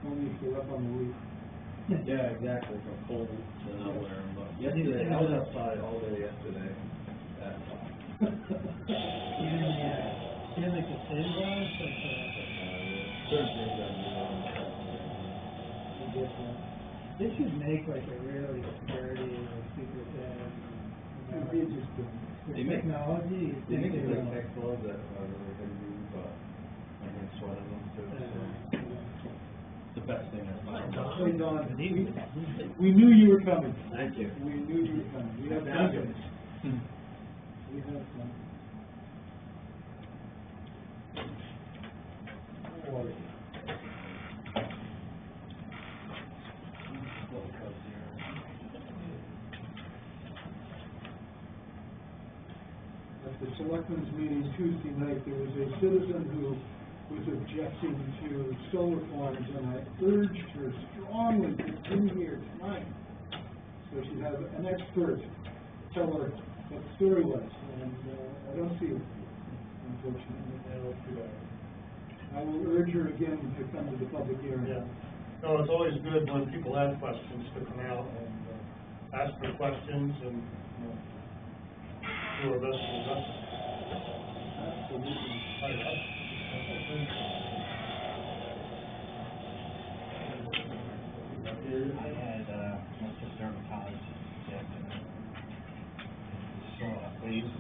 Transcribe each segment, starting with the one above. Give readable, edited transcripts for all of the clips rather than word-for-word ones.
only if they're up on the roof. Yeah, exactly, from cold to not wear them, but yesterday, I was outside all day yesterday. Even like the sandbars, like Certain things I'm doing. they should make like a really sturdy, like super thin. They make technology. They make like neck gloves that are really heavy, but I can sweat in them too, so. The best thing I've found. Hey, Don, we knew you were coming. Thank you. We knew you were coming. We have Thank you. confidence. We have confidence. At the selectmen's meeting Tuesday night, there was a citizen who was objecting to solar farms, and I urged her strongly to come here tonight so she'd have an expert tell her what the story was, and I don't see it, unfortunately. I will urge her again to come to the public hearing. Yeah. No, it's always good when people have questions to come out and ask for questions and, do our best to address them. Absolutely. I had most dermatology yesterday. Saw a face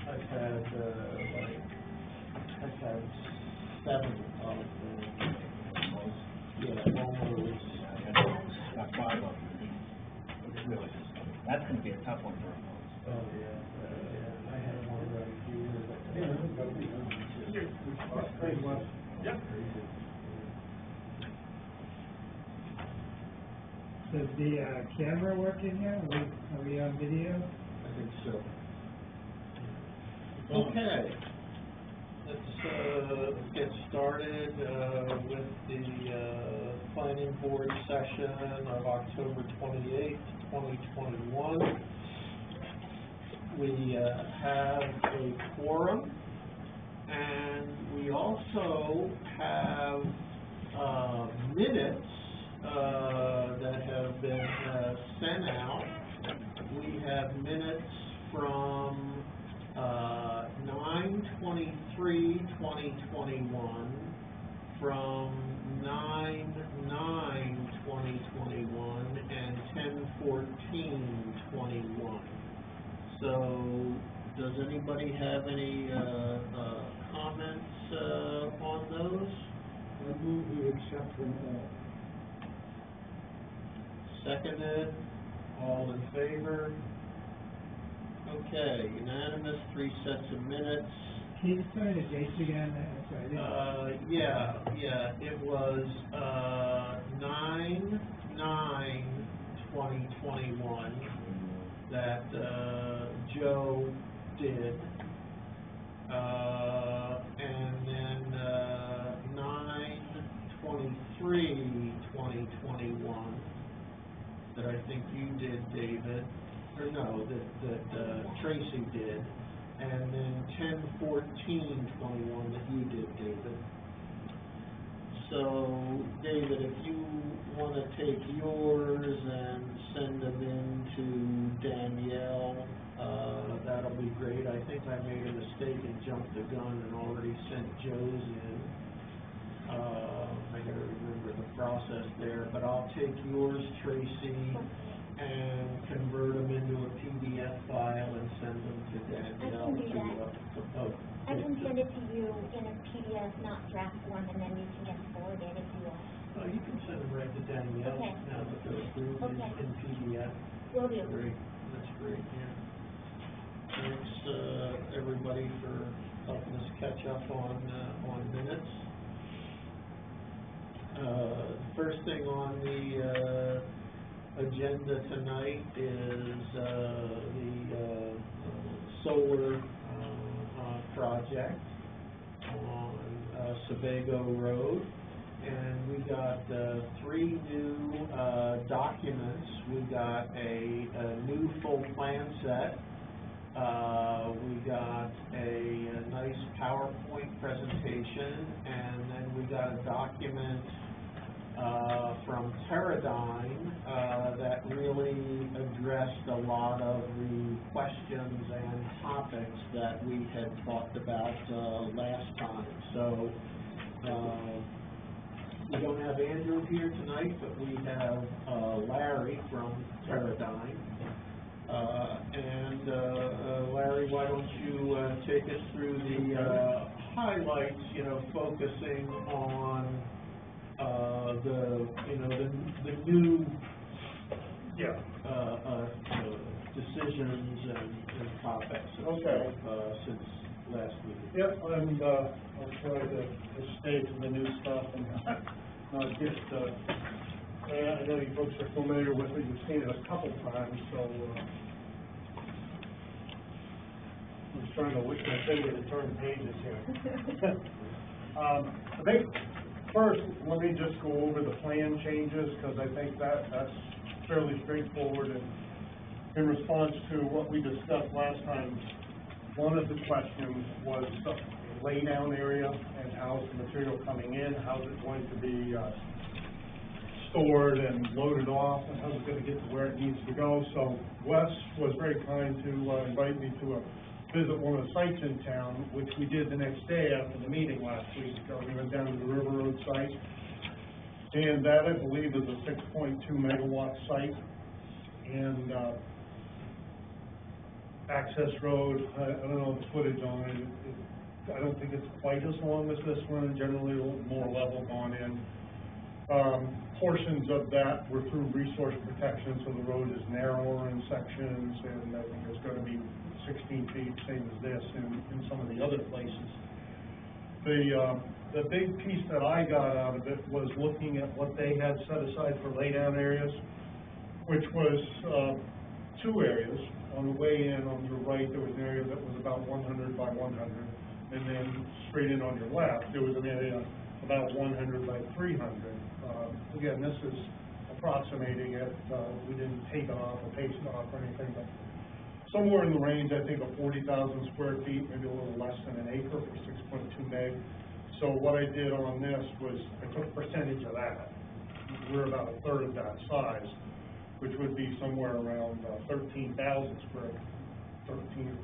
I've had 7 of the most, homeowners. Got 5 of them. It's really, that's going to be a tough one for us. Oh, yeah, I had one right here. Thanks, Wes. Yep. Does the camera work in here? Are we on video? I think so. Okay. Let's get started with the planning board session of October 28th, 2021. We have a quorum, and we also have minutes that have been sent out. We have minutes from 9/23/2021, from 9/9/2021, and 10/14/21. So, does anybody have any comments on those? I move we accept them all. Seconded, all in favor? Okay, unanimous, 3 sets of minutes. Can you just tell me the dates again? I'm sorry. It was 9/9/2021 that Joe did, and then 9/23/2021 that I think you did, David, or no, that Tracy did, and then 10/14/21 that you did, David. So, David, if you want to take yours and send them in to Danielle, that'll be great. I think I made a mistake and jumped the gun and already sent Joe's in. I gotta remember the process there, but I'll take yours, Tracy, and convert them into a PDF file and send them to Danielle. I can do that. I can send it to you in a PDF, not draft form, and then you can get forwarded if you want. You can send them right to Danielle Okay. now that they're approved in PDF. Will do. Great, that's great, yeah. Thanks, everybody, for helping us catch up on minutes. First thing on the agenda tonight is the solar project on Sebago Road, and we got 3 new documents. We got a new full plan set. We got a nice PowerPoint presentation, and then we got got a document from Teradyne that really addressed a lot of the questions and topics that we had talked about last time. So we don't have Andrew here tonight, but we have Larry from Teradyne. Larry, why don't you take us through the highlights, focusing on the new decisions and topics since last week. Yep, and I'll try to stay to the new stuff and not just, I know you folks are familiar with it, you've seen it a couple times, so I'm just trying to wish my finger to turn pages here. I think first, let me just go over the plan changes, because I think that's fairly straightforward, and in response to what we discussed last time, one of the questions was the laydown area and how's the material coming in, how's it going to be stored and loaded off, and how's it going to get to where it needs to go. So Wes was very kind to invite me to visit one of the sites in town, which we did the next day after the meeting last week. We went down to the River Road site, and that, I believe, is a 6.2 megawatt site. And access road, I don't know the footage on it. I don't think it's quite as long as this one, generally a little more level gone in. Portions of that were through resource protection, so the road is narrower in sections, and I think it's going to be 16 feet, same as this in some of the other places. The big piece that I got out of it was looking at what they had set aside for laydown areas, which was two areas. On the way in, on your right, there was an area that was about 100 by 100, and then straight in on your left, there was an area about 100 by 300. Again, this is approximating it. We didn't take it off or paste it off or anything, but somewhere in the range, I think, of 40,000 square feet, maybe a little less than an acre for 6.2 meg. So what I did on this was I took a percentage of that. We're about a third of that size, which would be somewhere around 13,000 square,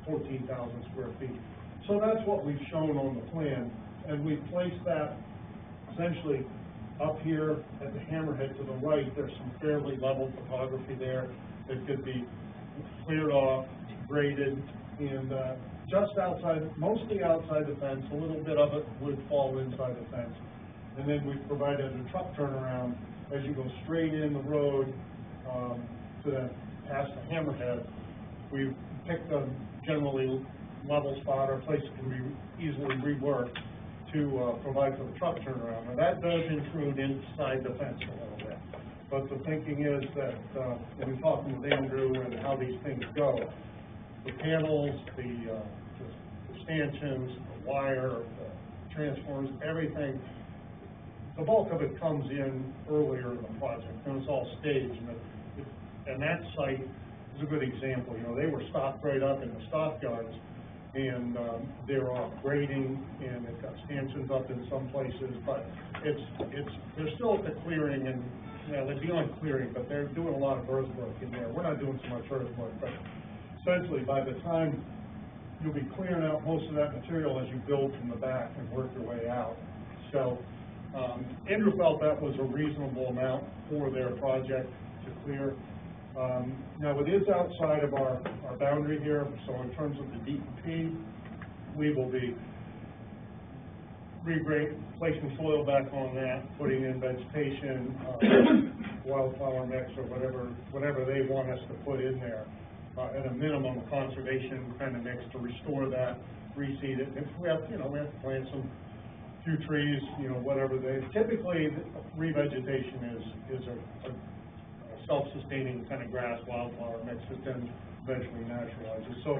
14,000 square feet. So that's what we've shown on the plan, and we've placed that essentially up here at the hammerhead to the right. There's some fairly level topography there that could be cleared off, graded, and just outside, mostly outside the fence. A little bit of it would fall inside the fence. And then we've provided a truck turnaround as you go straight in the road past the hammerhead. We've picked a generally level spot or a place that can be easily reworked to provide for the truck turnaround. Now that does intrude inside the fence a little bit, but the thinking is that when we're talking with Andrew and how these things go, the panels, the stanchions, the wire, the transformers, everything, the bulk of it comes in earlier in the project, and it's all staged. And that site is a good example. They were stocked right up in the stockyards, and they're off grading, and they've got stanchions up in some places, but they're still at the clearing, and they're beyond clearing, but they're doing a lot of earthwork in there. We're not doing so much earthwork, but essentially by the time you'll be clearing out most of that material as you build from the back and work your way out. So Andrew felt that was a reasonable amount for their project to clear. Now it is outside of our boundary here, so in terms of the DEP, we will be placing soil back on that, putting in vegetation, wildflower mix, or whatever they want us to put in there. At a minimum, conservation kind of mix to restore that, reseed it. If we have, we have to plant some few trees, whatever they. Typically, revegetation is a self-sustaining kind of grass wildflower mix that then eventually naturalizes. So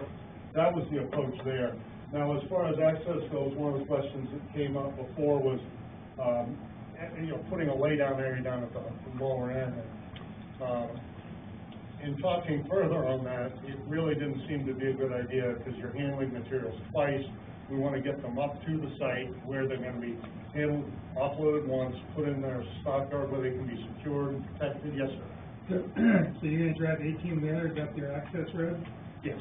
that was the approach there. Now, as far as access goes, one of the questions that came up before was, putting a laydown area down at the lower end. In talking further on that, it really didn't seem to be a good idea because you're handling materials twice. We want to get them up to the site where they're going to be handled, offloaded once, put in their stock yard where they can be secured and protected, yes, sir. So you're gonna drive 18-wheelers up your access road? Yes.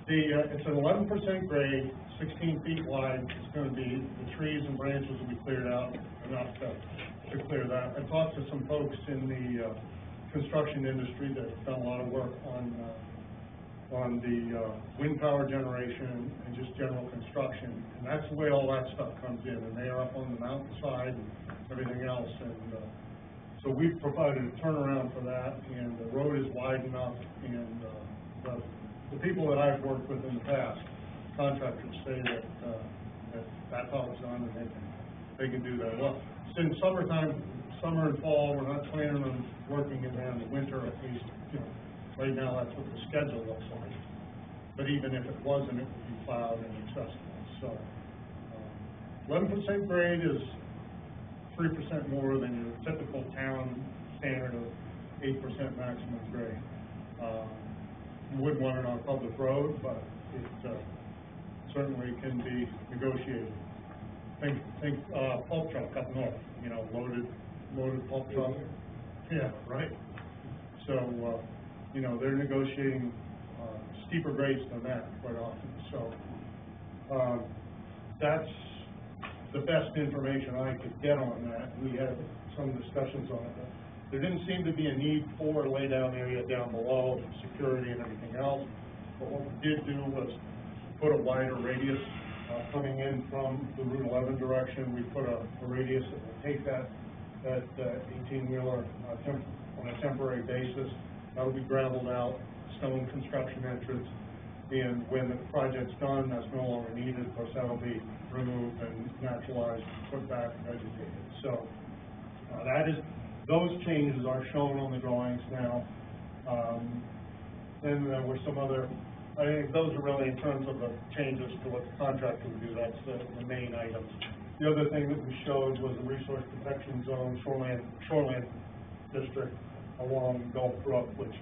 It's an 11% grade, 16 feet wide. It's gonna be, the trees and branches will be cleared out enough to clear that. I talked to some folks in the, construction industry that have done a lot of work on the wind power generation and just general construction. And that's the way all that stuff comes in, and they are up on the mountainside and everything else. And, so we've provided a turnaround for that, and the road is wide enough, and, the people that I've worked with in the past, contractors say that's all it's on, and they can do that. Well, since summertime, summer and fall, we're not planning on working it down the winter, at least, right now, that's what the schedule looks like. But even if it wasn't, it would be plowed and accessible. So, 11% grade is 3% more than your typical town standard of 8% maximum grade. You wouldn't want it on a public road, but it certainly can be negotiated. Think pulp truck up north, loaded pulp truck. Yeah, right. So, they're negotiating steeper grades than that quite often. So, that's the best information I could get on that. We had some discussions on it. There didn't seem to be a need for a lay-down area down below, security and everything else. But what we did do was put a wider radius coming in from the Route 11 direction. We put a radius that will take that 18-wheeler on a temporary basis. That will be gravelled out, stone construction entrance, and when the project's done, that's no longer needed. Of course, that'll be removed and naturalized, put back, vegetated. So those changes are shown on the drawings now. Then there were some other, I think those are really in terms of the changes to what the contractor would do. That's the main items. The other thing that we showed was the resource protection zone, shoreland district along Gulf Brook, which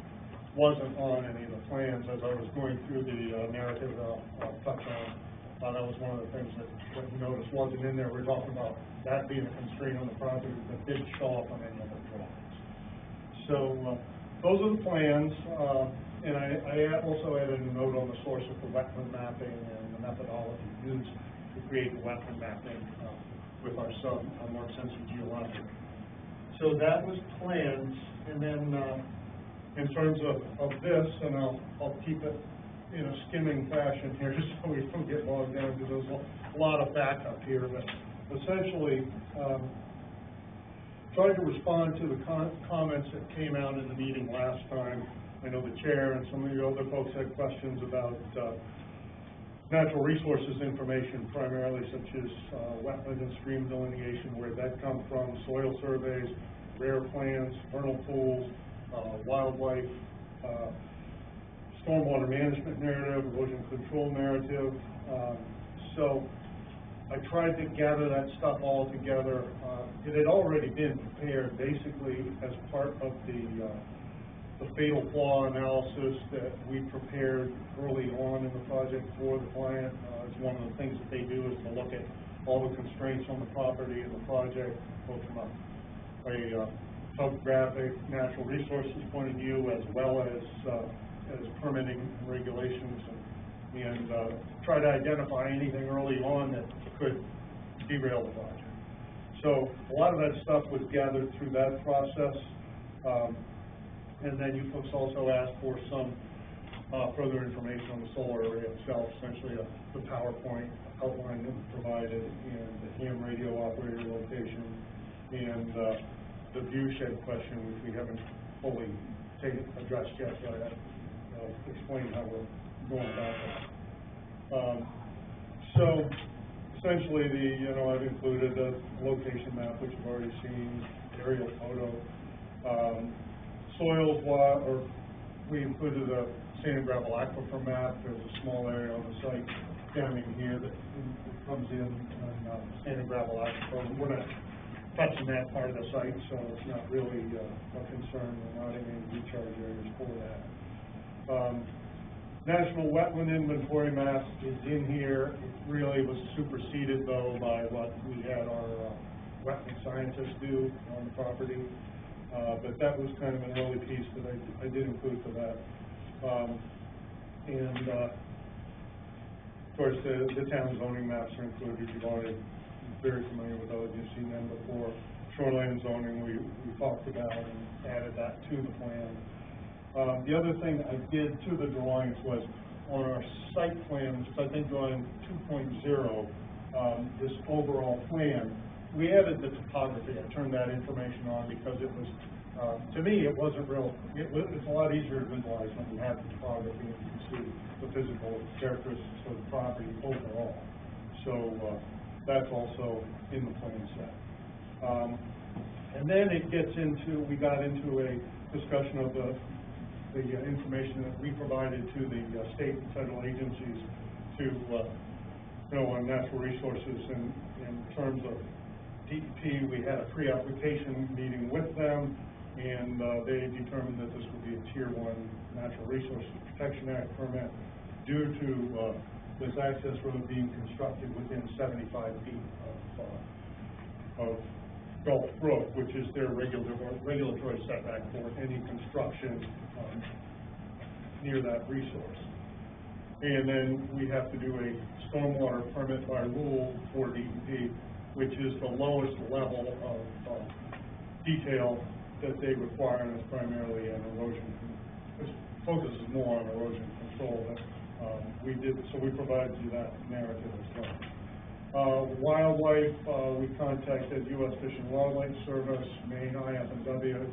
wasn't on any of the plans. As I was going through the narrative I'll touch on, that was one of the things that you noticed wasn't in there. We're talking about that being a constraint on the project that didn't show up on any of the drawings. So those are the plans, and I also added a note on the source of the wetland mapping and the methodology used to create the wetland mapping with our more sensitive geologic. So that was plans, and then in terms of this, and I'll keep it in a skimming fashion here so we don't get bogged down because there's a lot of backup here, but essentially tried to respond to the comments that came out in the meeting last time. I know the chair and some of the other folks had questions about natural resources information, primarily such as wetland and stream delineation, where that comes from, soil surveys, rare plants, vernal pools, wildlife, stormwater management narrative, erosion control narrative. So I tried to gather that stuff all together. It had already been prepared basically as part of the fatal flaw analysis that we prepared early on in the project for the client. It's one of the things that they do is to look at all the constraints on the property and the project, both from a topographic, natural resources point of view, as well as permitting regulations, and try to identify anything early on that could derail the project. So a lot of that stuff was gathered through that process. And then you folks also asked for some further information on the solar array itself, essentially the PowerPoint outline that was provided, and the ham radio operator location, and the view shed question, which we haven't fully addressed yet, but I'll explain how we're going about that. So essentially, I've included the location map, which you've already seen, aerial photo. Soils, we included a sand and gravel aquifer map. There's a small area on the site down in here that comes in on sand and gravel aquifer. We're not touching that part of the site, so it's not really a concern. We're not in any recharge areas for that. National Wetland Inventory map is in here. It really was superseded though by what we had our wetland scientists do on the property. But that was kind of an early piece that I did include for that. Of course, the town zoning maps are included. You've already very familiar with those. You've seen them before. Shoreline zoning, we talked about and added that to the plan. The other thing I did to the drawings was on our site plan, which is I think drawing 2.0, this overall plan, we added the topography. I turned that information on because it was, to me, it wasn't real, it's a lot easier to visualize when you have the topography and you can see the physical characteristics of the property overall. So that's also in the plan set. And then it gets into, we got into a discussion of the information that we provided to the state and federal agencies to, on natural resources. And in terms of DEP, we had a pre-application meeting with them, and they determined that this would be a Tier 1 Natural Resources Protection Act permit due to this access road being constructed within 75 feet of Gulf Brook, which is their regulatory setback for any construction near that resource. And then we have to do a stormwater permit by rule for DEP, which is the lowest level of detail that they require, and it's primarily an erosion. This focuses more on erosion control, but we provided you that narrative as well. Wildlife, we contacted U.S. Fish and Wildlife Service, Maine IF&W.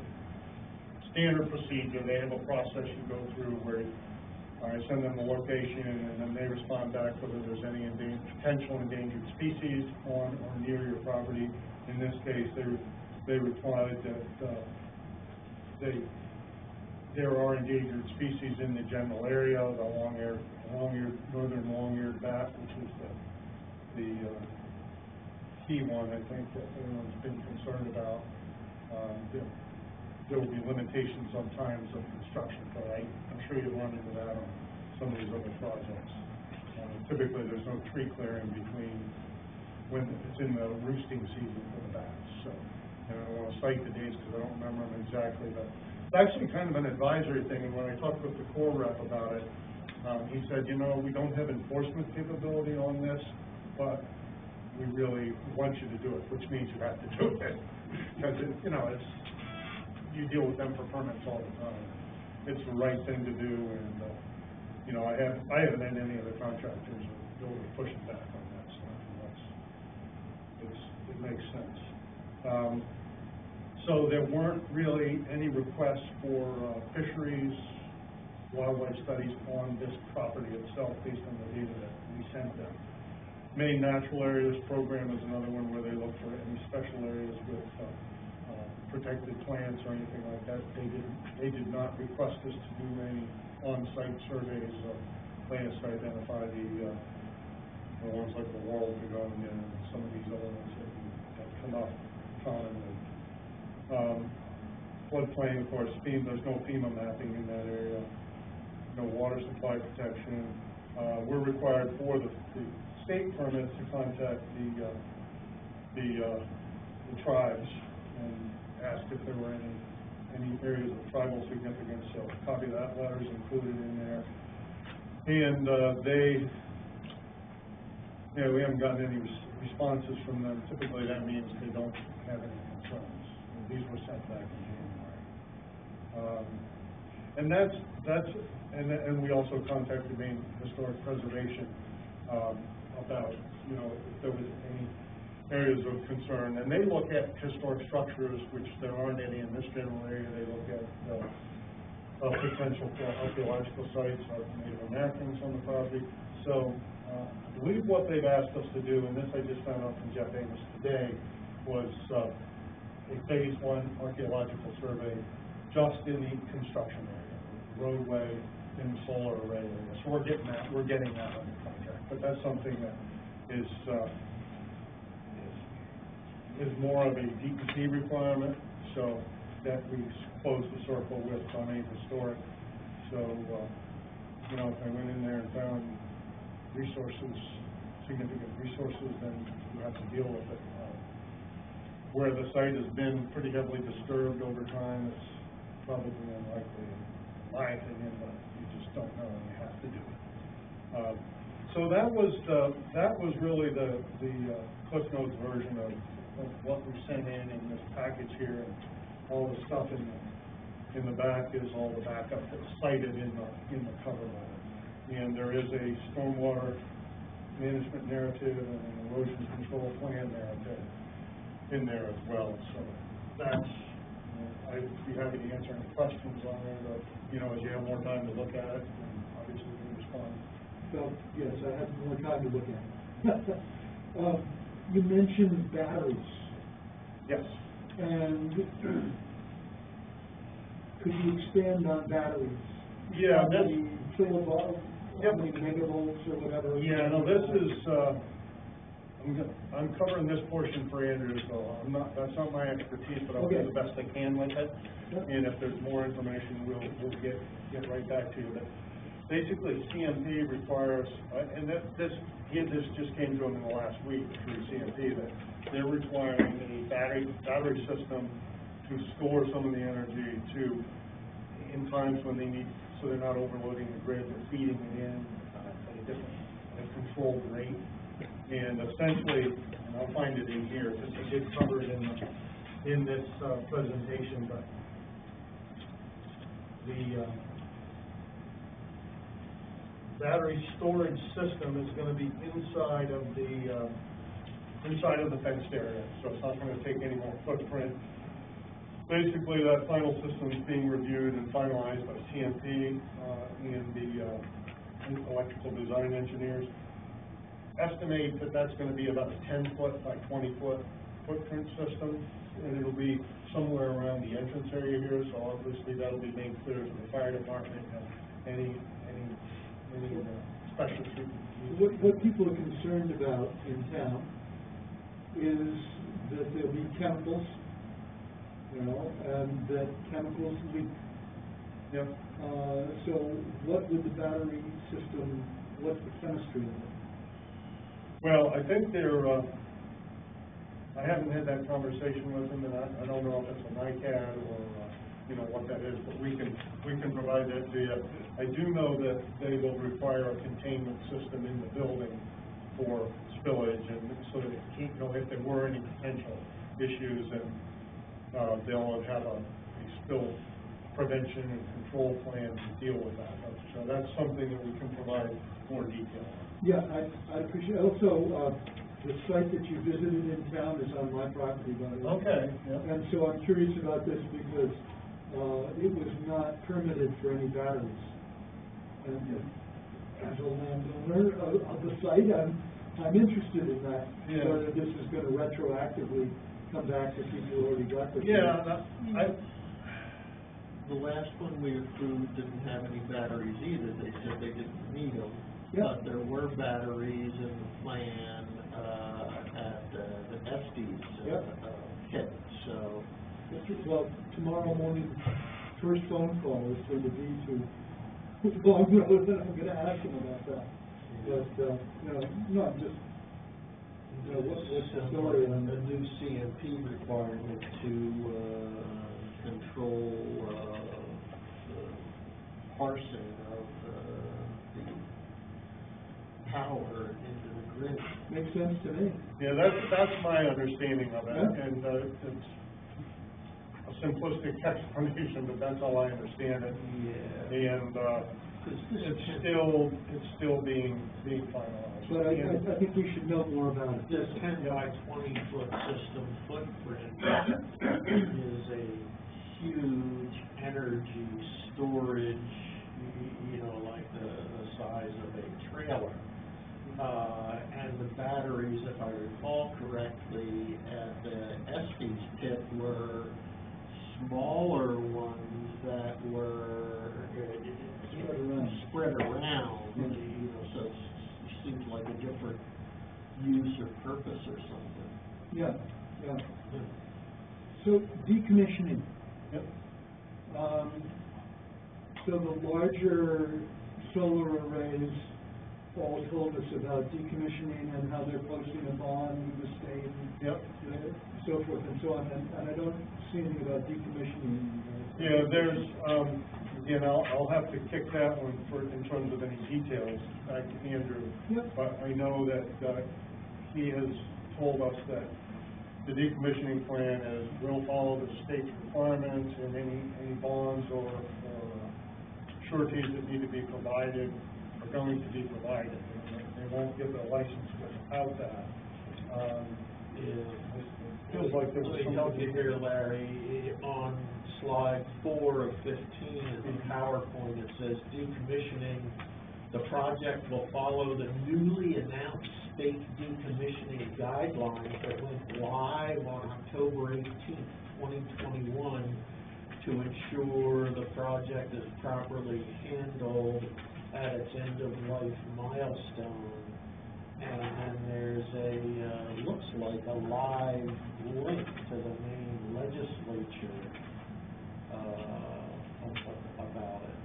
Standard procedure, they have a process you go through where I send them the location and then they respond back whether there's any potential endangered species on or near your property. In this case, they replied that there are endangered species in the general area, the long-eared, northern long-eared bat, which is the key one, I think, that everyone's been concerned about. There will be limitations on times of construction, but I'm sure you'll run into that on some of these other projects. Typically, there's no tree clearing between when it's in the roosting season for the bats. So, and I don't want to cite the dates because I don't remember them exactly, but it's actually kind of an advisory thing. And when I talked with the Corps rep about it, he said, we don't have enforcement capability on this, but we really want you to do it, which means you have to do it because you deal with them for permits all the time. It's the right thing to do, and I haven't had any other contractors really pushing back on that stuff. It makes sense. So there weren't really any requests for fisheries, wildlife studies on this property itself based on the data that we sent them. Maine Natural Areas Program is another one where they look for any special areas with protected plants or anything like that. They did not request us to do any on-site surveys of plants to identify the ones like the Laurel begonia and some of these other ones that come up commonly. Floodplain, of course, there's no FEMA mapping in that area. No water supply protection. We're required for the state permits to contact the tribes and ask if there were any areas of tribal significance. So a copy of that letter is included in there. And we haven't gotten any responses from them. Typically, that means they don't have any concerns. And these were sent back in January. And we also contacted Maine Historic Preservation about if there was any areas of concern, and they look at historic structures, which there aren't any in this general area. They look at potential for archaeological sites of Native Americans on the property. So I believe what they've asked us to do, and this I just found out from Jeff Amos today, was a phase 1 archaeological survey just in the construction area, roadway and solar array area. So we're getting that on the contract, but that's something that is more of a DEP requirement, so that we close the circle with Maine Historic. So you know, if I went in there and found resources, significant resources, then you have to deal with it. Where the site has been pretty heavily disturbed over time, it's probably unlikely, in my opinion, but you just don't know, and you have to do it. So that was really the Cliff Notes version of what we sent in this package here, and all the stuff in the back is all the backup that's cited in the cover letter. And there is a stormwater management narrative and an erosion control plan narrative in there as well. So that's, I'd be happy to answer any questions on it, or, you know, as you have more time to look at it, and obviously you can respond. So, yes, I have more time to look at it. You mentioned batteries, Yes. and could you expand on batteries? Yeah, How this, many kilovolts, Yep. how many megavolts or whatever? yeah, no, this is, I'm covering this portion for Andrew, so that's not my expertise, but I'll do Okay. the best I can with it. Yep. And if there's more information, we'll get right back to you. But basically, CMP requires, and this just came to them in the last week through CMP, that they're requiring a battery system to store some of the energy in times when they need, so they're not overloading the grid, they're feeding it in at a controlled rate. And essentially, and I'll find it in here, because I did cover it in this presentation, but the battery storage system is going to be inside of the fenced area, so it's not going to take any more footprint. Basically, that final system is being reviewed and finalized by CMP and the electrical design engineers. Estimate that that's going to be about a 10-foot by 20-foot footprint system, and it'll be somewhere around the entrance area here, so obviously that'll be made clear to the fire department and any special treatment. What people are concerned about in town is that there'll be chemicals, you know, and that chemicals leak. Yep. So what would the battery system, what's the chemistry of it? Well, I think I haven't had that conversation with them, and I don't know if it's a NICAD or, you know, what that is, but we can provide that to you. I do know that they will require a containment system in the building for spillage, and so that, you know, if there were any potential issues, and they'll have a spill prevention and control plan to deal with that. So that's something that we can provide more detail on. Yeah, I appreciate, also, the site that you visited in town is on my property, by the way. Okay, yeah. And so I'm curious about this because, it was not permitted for any batteries. And as a landowner of the site, I'm interested in that. Yeah. Whether this is gonna retroactively come back to people who already got the. Yeah, The last one we approved didn't have any batteries either, they said they didn't need them. Yeah. But there were batteries in the plan, at the Estes, Yep. pit, so. Well, tomorrow morning, first phone call is going to be to Long Road, and I'm gonna ask him about that. But, you know, no, just, you know, what's the story on A that? new CMP requirement to, control, the parsing of, the power into the grid. Makes sense to me. yeah, that's my understanding of it, Yeah. and it's a simplistic explanation, but that's all I understand it. Yeah. And Because this it's still being finalized. But I think we should know more about it. This 10 by 20 foot system footprint is a huge energy storage, you know, like the size of a trailer. And the batteries, if I recall correctly, at the Estes pit were smaller ones that were spread around, you know, so it seems like a different use or purpose or something. Yeah. So decommissioning. Yep. So the larger Solar Arrays all told us about decommissioning and how they're posting a bond with the state and Yep. so forth and so on, and I don't see anything about decommissioning. Yeah, there's, again, I'll have to kick that one in terms of any details back to Andrew. Yep. But I know that, he has told us that the decommissioning plan will follow the state's requirements, and any bonds or sureties that need to be provided are going to be provided. They won't give their license without that. Feels like there was Let me some. help you here, Larry. On slide 4 of 15 in the PowerPoint, it says decommissioning. The project will follow the newly announced state decommissioning guidelines that went live on October 18th, 2021, to ensure the project is properly handled at its end-of-life milestone. And then there's looks like a live link to the main legislature, about it.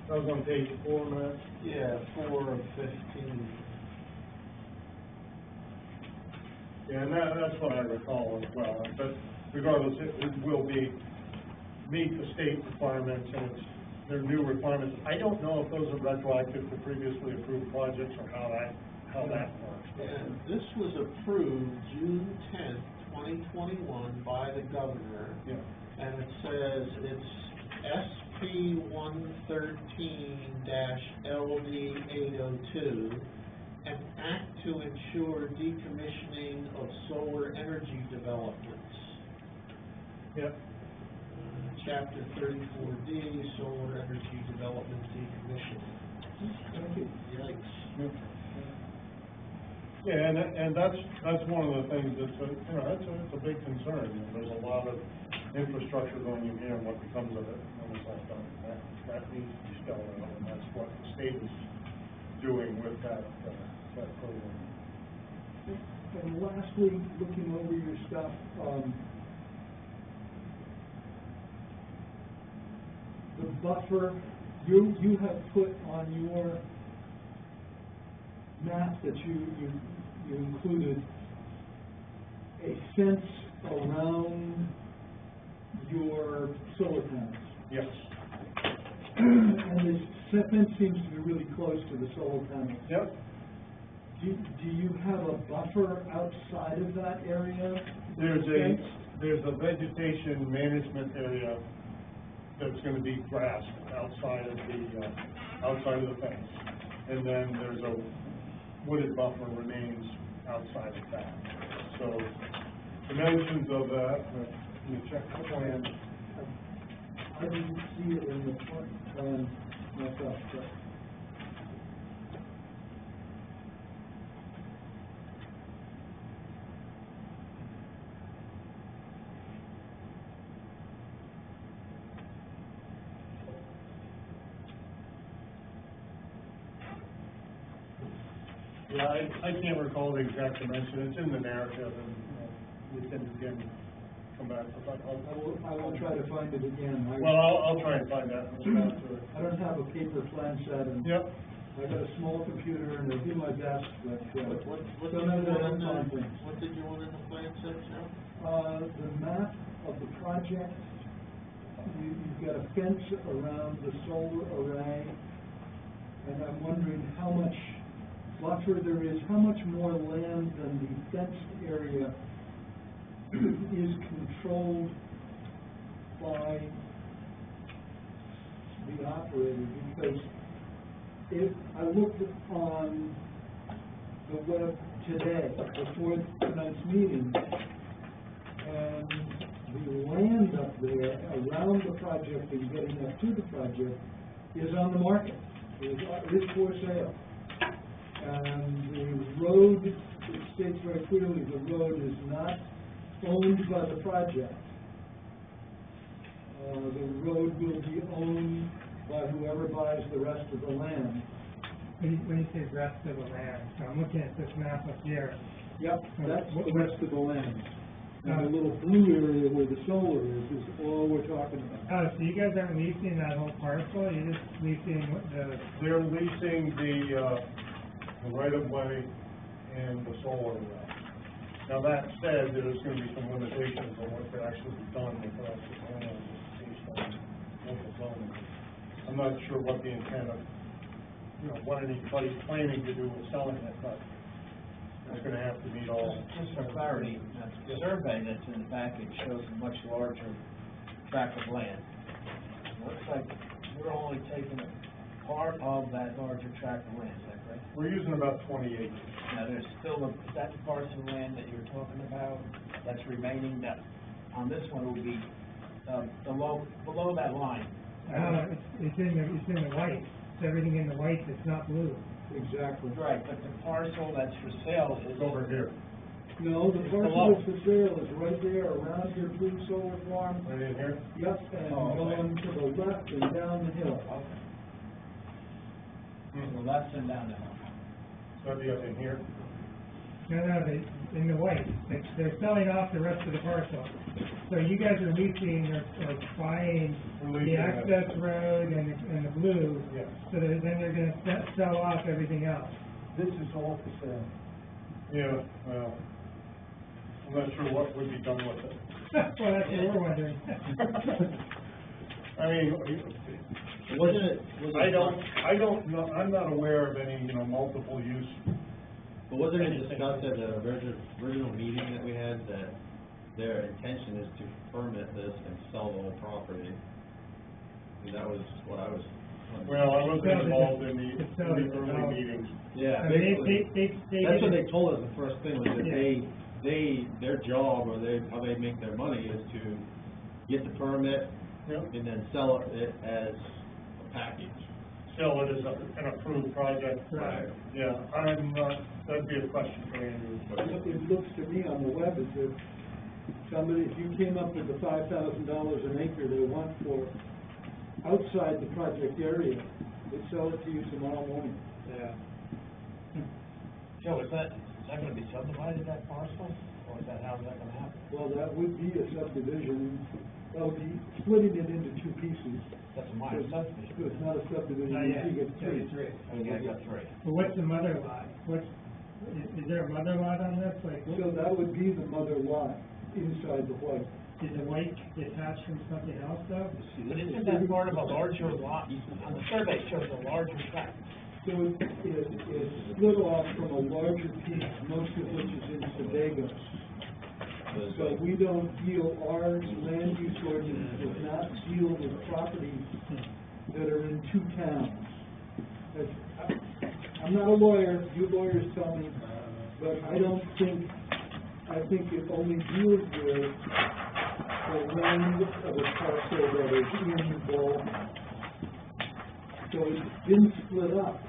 That was on page 4, Matt. Yeah, 4 of 15. Yeah, and that's what I recall as well, but regardless, it will meet the state requirements, and it's their new requirements. I don't know if those are retroactive to previously approved projects, or how that works. And this was approved June 10th, 2021 by the governor. Yeah. And it says it's SP 113-LD 802, an act to ensure decommissioning of solar energy developments. Yep. Chapter 34D, solar energy development decommissioning. Yikes. Yeah, and that's one of the things that's it's a big concern. There's a lot of infrastructure going in here, and what becomes of it when it's all done. That needs to be spelled out, and that's what the state is doing with that program. And lastly, looking over your stuff, the buffer, you have put on your map that you included a fence around your solar panels. Yes. And this fence seems to be really close to the solar panels. Yep. Do you have a buffer outside of that area? There's a vegetation management area that's going to be grassed outside of the fence, and then there's a wooded buffer remains outside of that. So dimensions of that, let me check the plan. I didn't see it in the plan myself, but. Yeah, I can't recall the exact dimension. It's in the narrative, and we can again come back. I will try to find it again. Well, I'll try and find that and respond to it. I don't have a paper plan set, and Yep. I got a small computer, and I do my best, but, What so did none you of that want in fun the, things. what did you want in the plan set, Joe? The map of the project, you've got a fence around the solar array, and I'm wondering how much buffer there is, how much more land than the fenced area is controlled by the operator, because if I looked on the web today, before tonight's meeting, and the land up there around the project and getting up to the project is on the market, is for sale. And the road, it states very clearly, the road is not owned by the project. The road will be owned by whoever buys the rest of the land. When you say rest of the land, so I'm looking at this map up here. Yep, that's the rest of the land. And the little blue area where the solar is all we're talking about. Oh, so you guys aren't leasing that whole parcel, you're just leasing the, They're leasing the right-of-way and the solar array. Now, that said, there's gonna be some limitations on what could actually be done with the rest of the land based on local zoning. I'm not sure what the intent of, what anybody's planning to do with selling it, but it's gonna have to meet all. Just for clarity, the survey that's in the package shows a much larger tract of land. Looks like we're only taking a part of that larger tract of land, is that correct? We're using about 20 acres. Now, there's still is that the parcel of land that you're talking about, that's remaining, that, on this one, it would be, below that line? it's in the white, it's everything in the white that's not blue. Exactly. Right, but the parcel that's for sale is It's over here, No, the It's parcel below. that's for sale is right there around your blue solar farm. right in here. Yep, and Oh, okay. going to the left and down the hill. to the left and down the hill. So that'd be up in here. No, in the white, they're selling off the rest of the parcel. So you guys are leasing, or buying We're the leasing access it. road and the blue, Yeah. so that then they're gonna sell off everything else. This is all for sale. Yeah, well, I'm not sure what would be done with it. Well, that's what we're wondering. I mean, Wasn't it, I don't know, I'm not aware of any, multiple use. but wasn't it discussed at the original meeting that we had, that their intention is to permit this and sell the whole property? I mean, that was what I was. Well, I wasn't It's involved in the it's selling it early now. meetings. Yeah, I mean, basically, they that's what did they told us the first thing, was that Yeah. their job, or how they make their money is to get the permit Yep. and then sell it as a package. Sell it as an approved project. Right. Yeah, that'd be a question for Andrew. It looks to me on the web as if if you came up with the $5,000 an acre they want for outside the project area, they'd sell it to you tomorrow morning. Yeah. Joe, is that gonna be subdivided, that parcel, or how's that gonna happen? Well, that would be a subdivision, that would be splitting it into two pieces. That's a minor subdivision. It's not a subdivision, Not yet. you get three. Oh, you guys got three. But what's the mother lot? Is there a mother lot on this? Like, So that would be the mother lot inside the white. is the white detached from something else though? But isn't that part of a larger lot? On the survey, it shows a larger tract. So it's split off from a larger piece, most of which is in Sedago. So we don't deal, our land use ordinance does not deal with properties that are in two towns. I'm not a lawyer, you lawyers tell me, but I think it only deals with the land of a parcel that is in bulk. So it's been split up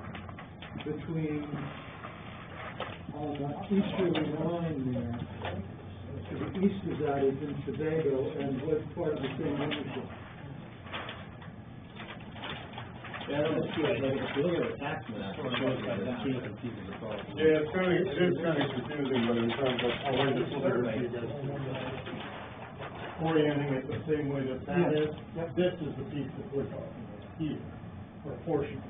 between, on the easterly line there, to the east of that is in Sedago and was part of the same ownership. Yeah, I don't see it, like, if you look at the tax map, it shows that there's two different pieces of property. Yeah, it is kind of confusing, but in terms of how it is orienting it the same way that is. This is the piece that we're talking about here, or a portion.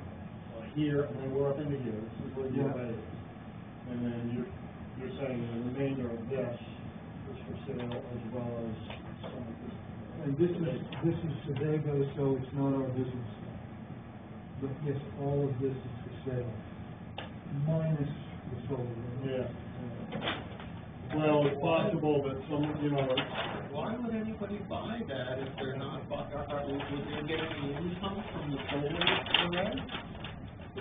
Here, and then we're up into here, this is where the bay is. And then you're saying the remainder of this is for sale as well as some of this. And this is Sedago, so it's not our business. But yes, all of this is for sale, minus the solar. Yeah. Well, it's possible that some, Why would anybody buy that if they're not, would they get any income from the solar array?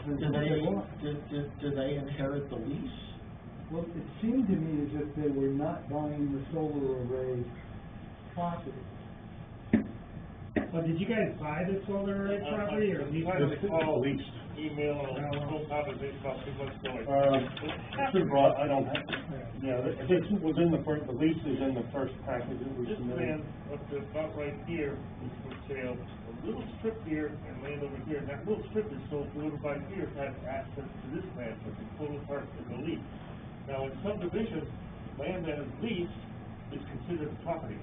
Do they inherit the lease? Well, it seemed to me as if they were not buying the solar array property. Well, did you guys buy the solar array property or lease it? It's all leased. Email, no conversation about too much going. Too broad, I don't have, this was in the first, the lease is in the first package that we This submitted. land up to about right here is for sale, a little strip here and land over here, and that little strip is sold to everybody here has access to this land, but the total part of the lease. Now, in subdivision, land that is leased is considered property.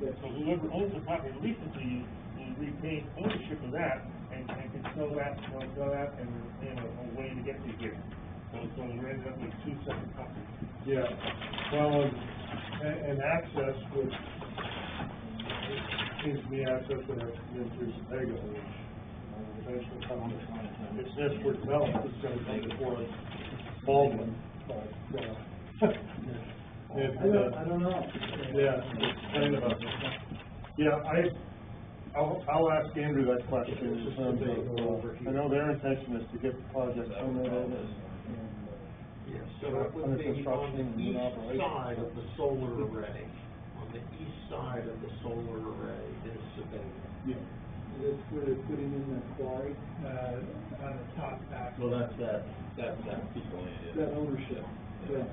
Yes. So whoever owns the property, leases to you, will retain ownership of that, and can sell that, and, a way to get to here. So we're ended up with two separate properties. Yeah, well, and access would, seems to me access would have to come in through Sebago, which eventually come, if this were developed, it's gonna come before Baldwin, but, I don't know. yeah, it's kind of a, yeah, I'll ask Andrew that question in terms of, I know their intention is to get the project permitted and, Yes, so it would be on the east side of the solar array. On the east side of the solar array is Sebago. yeah. That's where they're putting in that quarry, On the top back. Well, that's that piece of land, yeah. that ownership, yeah.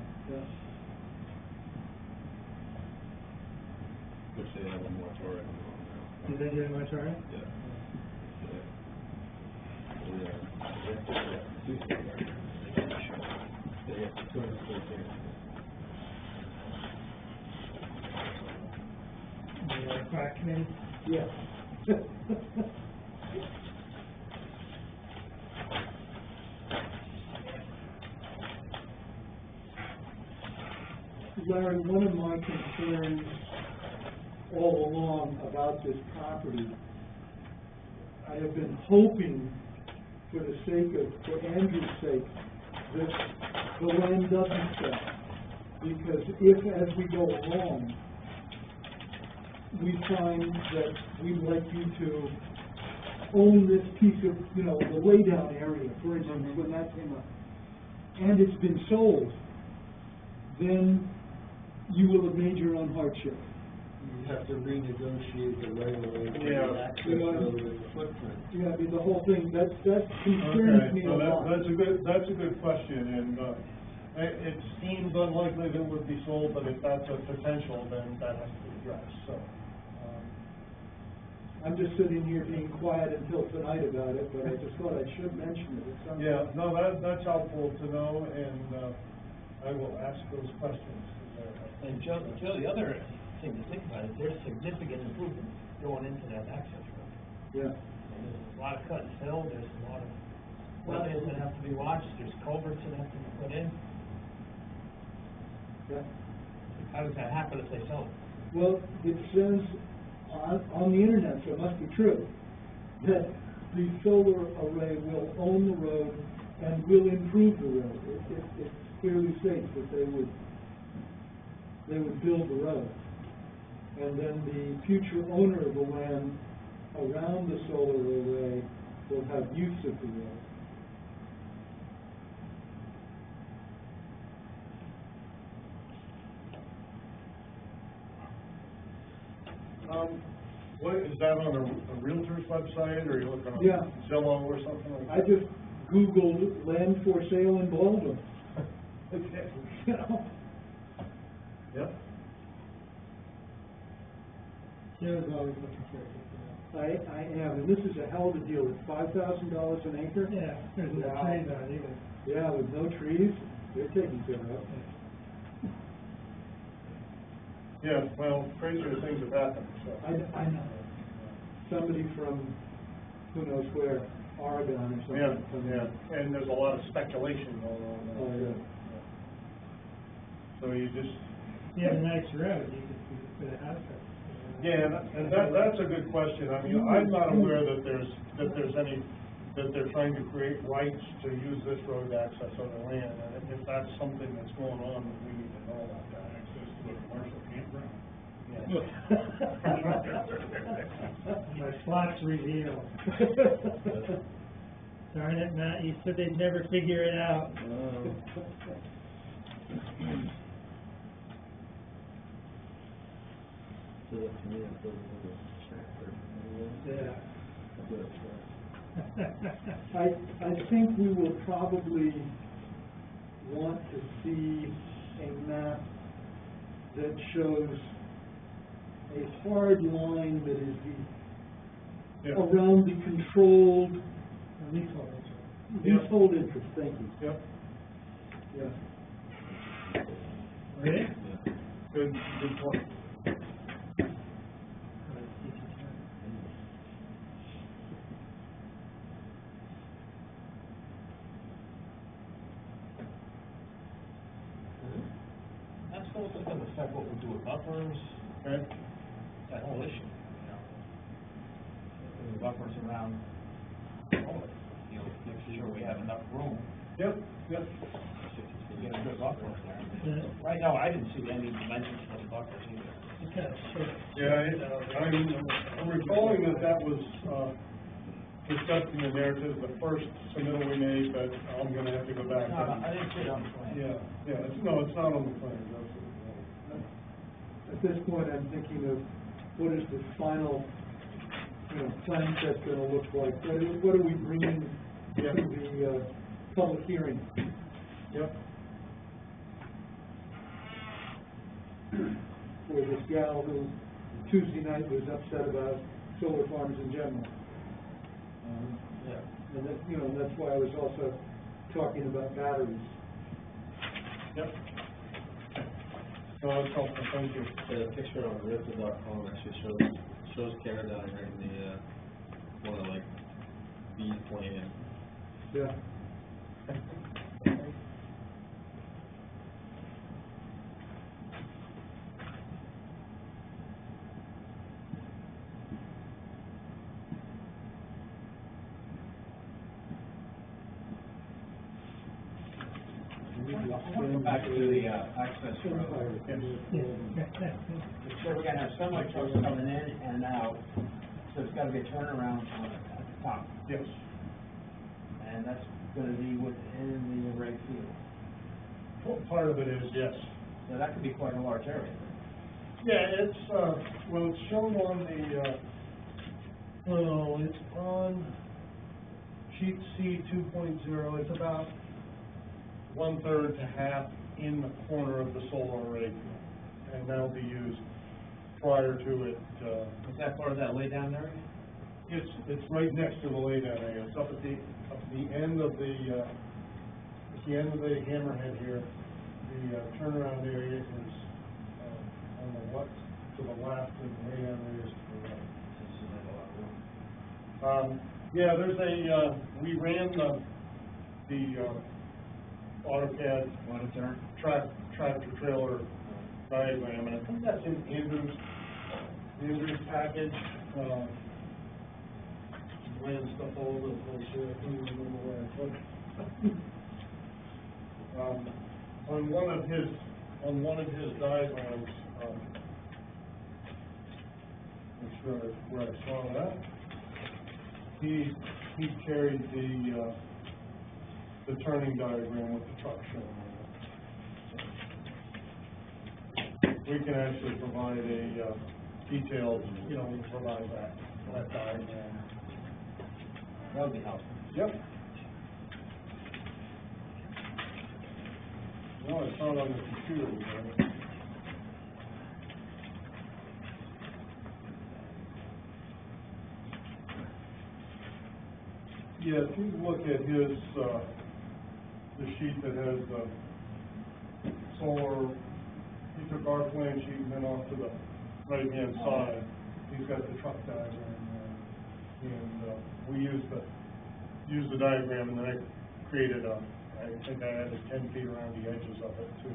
Which they have a moratorium on now. Did they do a moratorium? Yeah. They have 214. Crack committee? Yes. Larry, one of my concerns all along about this property, I have been hoping, for the sake of, for Andrew's sake, that the land doesn't sell. Because if, as we go along, we find that we'd like you to own this piece of, the laydown area, for instance, when that came up, and it's been sold, then you will have made your own hardship. You have to renegotiate the right of way, Yeah. the access road and the footprint. Yeah, I mean, the whole thing, that concerns me a lot. That's a good question, and, it seems unlikely that it would be sold, but if that's a potential, then that has to be addressed, so. I'm just sitting here being quiet until tonight about it, but I just thought I should mention it. It's something- Yeah, no, that's helpful to know, and, I will ask those questions. And Joe, the other thing to think about is there's significant improvement going into that access road. Yeah. There's a lot of cut and fill, there's a lot of wetlands that have to be watched, there's culverts that have to be put in. Yeah. How does that happen if they sell it? Well, it says on the internet, so it must be true, that the solar array will own the road and will improve the road. It clearly states that they would build the road. And then the future owner of the land around the solar array will have use of the road. What, is that on a Realtor's website, or are you looking on Yeah. Zillow or something like I that? just Googled land for sale in Baldwin. Okay. You know? Yep. Joe's always looking for it. I am, and this is a hell of a deal. It's $5,000 an acre. Yeah, there's no Wow. trees on it either. Yeah, with no trees, they're taken care of. Yeah, well, crazier things have happened, so. I know. Somebody from, who knows where, Oregon or something. Yeah, and there's a lot of speculation going on there. Oh, yeah. So you just, If you have a nice road, you could put a house up. yeah, and that's a good question. I mean, I'm not aware that there's any, that they're trying to create rights to use this road to access other land, and if that's something that's going on, then we need to know about that. Access to a commercial campground. My plots revealed. Darn it, Matt, you said they'd never figure it out. So that's me, I'm building a chapter. Yeah. I think we will probably want to see a map that shows a hard line that is Yeah. around the controlled Leasehold. leasehold interest, thank you. Yep, Yeah. Really? good point. to do with buffers, Okay? that whole issue, you know. The buffers around, you know, making sure we have enough room Yep, yep. to get a good buffer there. Right now, I didn't see any dimensions for the buffers either. Yeah, I'm recalling that was, discussed in the narrative, the first submittal we made, but I'm gonna have to go back. No, I didn't see it on the plan. Yeah, it's not on the plan, absolutely. At this point, I'm thinking of what is the final, plan set gonna look like? What are we bringing to Yeah. the, public hearing? Yep. For this gal who Tuesday night was upset about solar farms in general. Yeah. And that, that's why I was also talking about batteries. Yep. No, it's helpful, thank you. The picture on RIPTA.com actually shows Caradine right in the, one of like, bees playing. Yeah. I want to go back to the, access road. So we're gonna have semi trucks coming in and out, so it's gotta be a turnaround on at the top. Yes. And that's gonna be within the reg field. Well, part of it is, yes. So that could be quite a large area. Yeah, it's, well, it's shown on the, it's on sheet C 2.0, it's about 1/3 to half in the corner of the solar array field, and that'll be used prior to it, Is that part of that lay down area? it's right next to the laydown area, it's up at the end of the, at the end of the hammerhead here, the turnaround area is, on the left, to the left, and the laydown area is to the right. Yeah, there's a, we ran the AutoCAD tractor trailer diagram, and I think that's in Andrew's package. Ran stuff all over the place here, I can't even remember where I put it. On one of his diagrams, I'm sure where I saw that, he carried the turning diagram with the truck showing on it. We can actually provide a detailed, we can provide that diagram. That would be helpful. Yep. No, it's not on the computer, right? Yeah, if you look at his, the sheet that has the solar, he took our plan sheet and then off to the right-hand side, he's got the truck diagram there. And, we used the diagram, and then I created I think I added 10 feet around the edges of it to,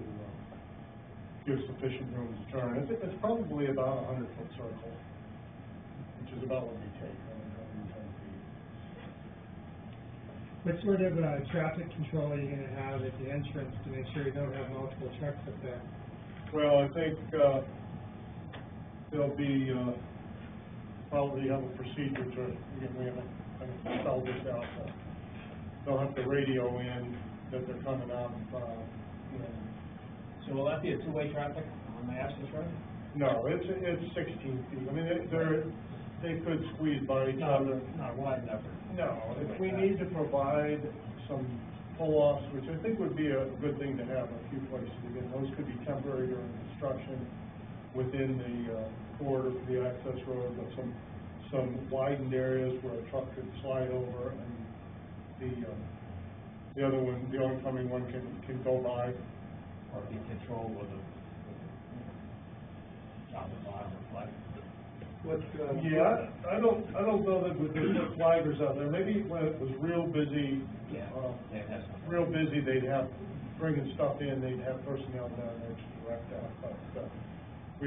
give sufficient room to turn. It's probably about a 100-foot circle, which is about what we take, 110 feet. What sort of, traffic control are you gonna have at the entrance to make sure you don't have multiple trucks up there? Well, I think, there'll be, probably have a procedure to, we haven't spelled this out, but they'll have to radio in that they're coming out, So will that be a two-way traffic on the access road? No, it's 16 feet. I mean, they could squeeze by each other. Not wide enough. No, if we need to provide some pull-offs, which I think would be a good thing to have in a few places, again, those could be temporary during construction within the corridor for the access road, but some widened areas where a truck could slide over, and the other one, the oncoming one can go by. Or be controlled with a top and bottom reflector. Yeah, I don't know that with the flaggers out there, maybe when it was real busy, They'd have some. real busy, they'd have, bringing stuff in, they'd have personnel down there to direct that, but,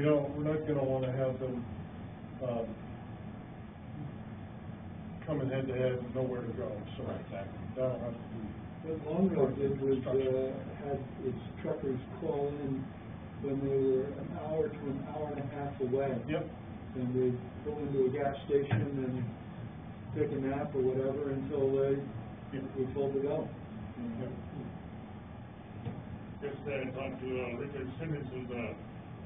we're not gonna wanna have them, coming head to head and nowhere to go, so. That'll have to be. What Longo did was, had its truckers call in when they were an hour to an hour and a half away. Yep. And they'd pull into a gas station and take a nap or whatever until they were told to go. Yep. Just, talked to, Richard Simmons, who's a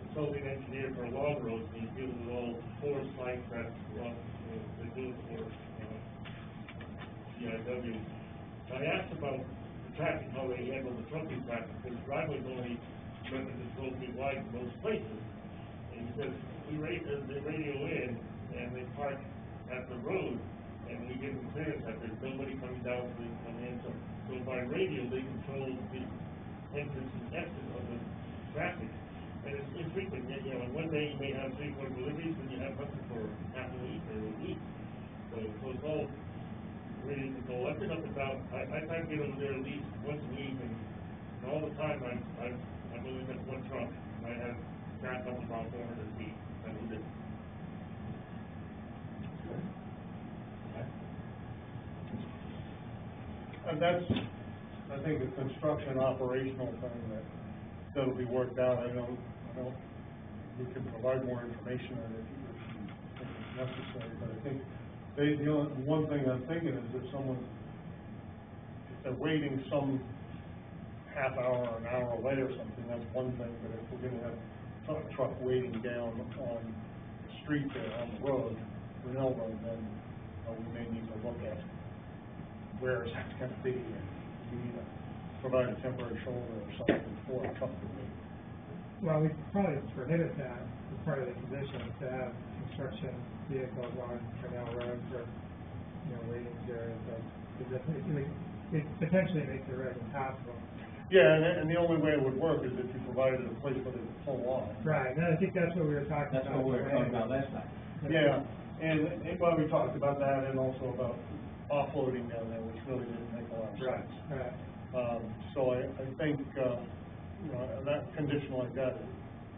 consulting engineer for Log Roads, and he's dealing with all four sites that, they do it for, CIW. I asked about the traffic, how they handle the trucking traffic, because driveway's only 11 to 12 feet wide in most places. And he says, they radio in, and they park at the road, and we give them clearance that there's nobody coming down to come in. So by radio, they control the entrance and exit of the traffic. And it's frequent, one day you may have 3-4 deliveries, and you have nothing for half a week or a week. So it's all really control. I've been up and down, I try to get over there at least once a week, and all the time I'm only got one truck, and I have back up about 400 feet. That was it. And that's, I think, a construction operational thing that'll be worked out. I don't, we can provide more information on it if you think it's necessary, but I think the one thing I'm thinking is if they're waiting some half hour or an hour away or something, that's one thing, but if we're gonna have a truck waiting down on the street there, on the road, Grinnell Road, then we may need to look at where it's gonna be, and we need to provide a temporary shoulder or something for a truck to wait. Well, we probably prohibit that as part of the conditions to have construction vehicles on Canal Road for, waiting areas, because it potentially makes the road impossible. Yeah, and the only way it would work is if you provided a place where they could pull off. Right, and I think that's what we were talking about. That's what we were talking about last night. Yeah, and well, we talked about that and also about offloading down there, which really didn't make a lot of sense. Right. So I think, that condition like that,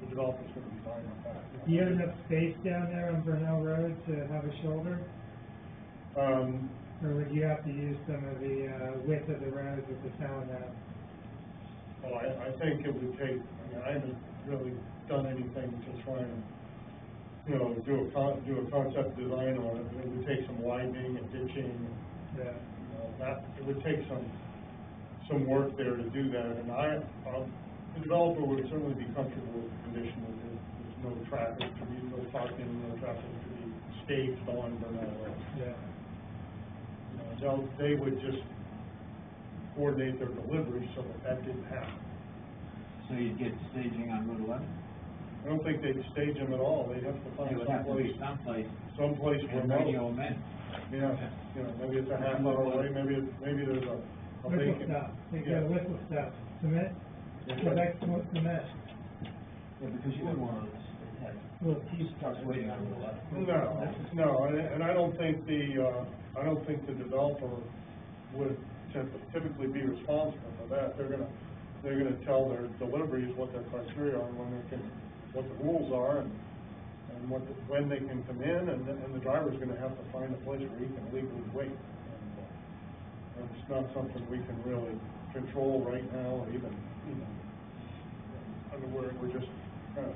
the developer's gonna be fine with that. Do you have enough space down there on Grinnell Road to have a shoulder? Or would you have to use some of the, width of the road with the town now? Well, I think it would take, I haven't really done anything to try and, do a concept design on it, but it would take some widening and ditching. Yeah. It would take some work there to do that, and the developer would certainly be comfortable with the condition that there's no traffic to be, no parking, no traffic to be staged on Grinnell Road. Yeah. They would just coordinate their delivery so that didn't happen. So you'd get staging on Route 11? I don't think they'd stage them at all, they'd have to find It would have to be someplace and remote. radio them in. Yeah, maybe it's a half hour away, maybe there's a Whistle vacant. stop, they Yeah. got a whistle stop, cement, Quebec cement. Yeah, because you wouldn't want to have Well, these trucks waiting on Route 11. No, and I don't think the developer would typically be responsible for that. They're gonna tell their deliveries what their criteria are, and what the rules are, and when they can come in, and the driver's gonna have to find a place where he can legally wait. And it's not something we can really control right now, or even, I mean, we're just kind of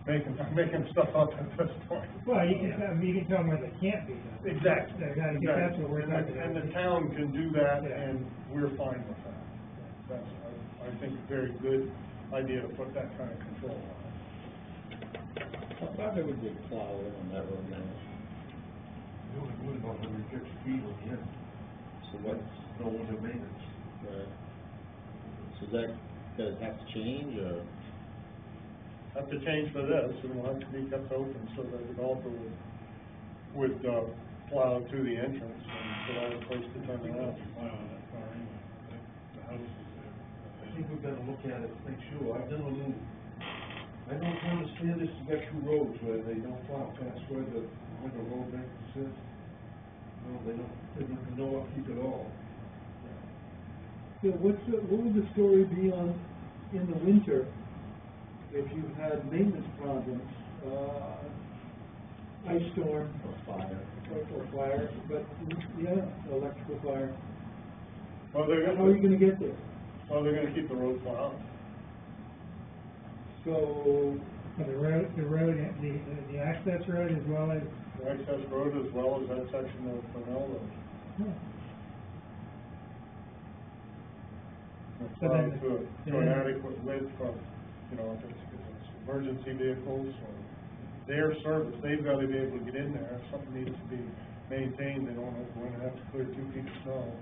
making stuff up at this point. Well, you can tell them where they can't be done. Exactly. That's what we're talking about. And the town can do that, Yeah. and we're fine with that. That's, I think, a very good idea to put that kind of control on it. How far would they plow in on that road now? You only going about 150 feet on the end. So what's, No winter maintenance. right? So does that have to change, or? Have to change for this, and it'll have to be kept open so that the developer would plow to the entrance and provide a place to turn around. That far anyway. The house is there. I think we've got to look at it, make sure. I don't understand this, you got two roads where they don't plow past where the road bank is. No, they don't know upkeep at all. So what would the story be in the winter if you've had maintenance problems, ice storm. Or fire. Or fire, but, yeah, electrical fire, Well, they're how are you gonna, gonna get there? well, they're gonna keep the road plowed. So, For the road, the access road as well as, The access road as well as that section of Fennell Road. It's So plowed then- to an adequate width for, you know, if it's emergency vehicles or their service, they've gotta be able to get in there. If something needs to be maintained, they don't have to clear 2 feet of snow.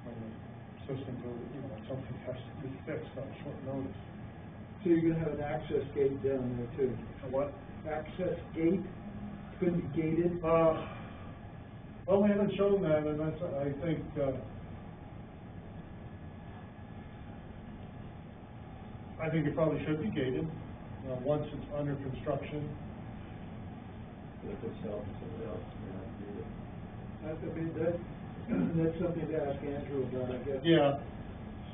When the system goes, you know, something has to be fixed on short notice. so you're gonna have an access gate down there too? What? Access gate, it's gonna be gated? Well, we haven't shown that, and that's, I think, it probably should be gated, once it's under construction. If it's self, somebody else, you know, do it. That's something to ask Andrew about, I guess. Yeah,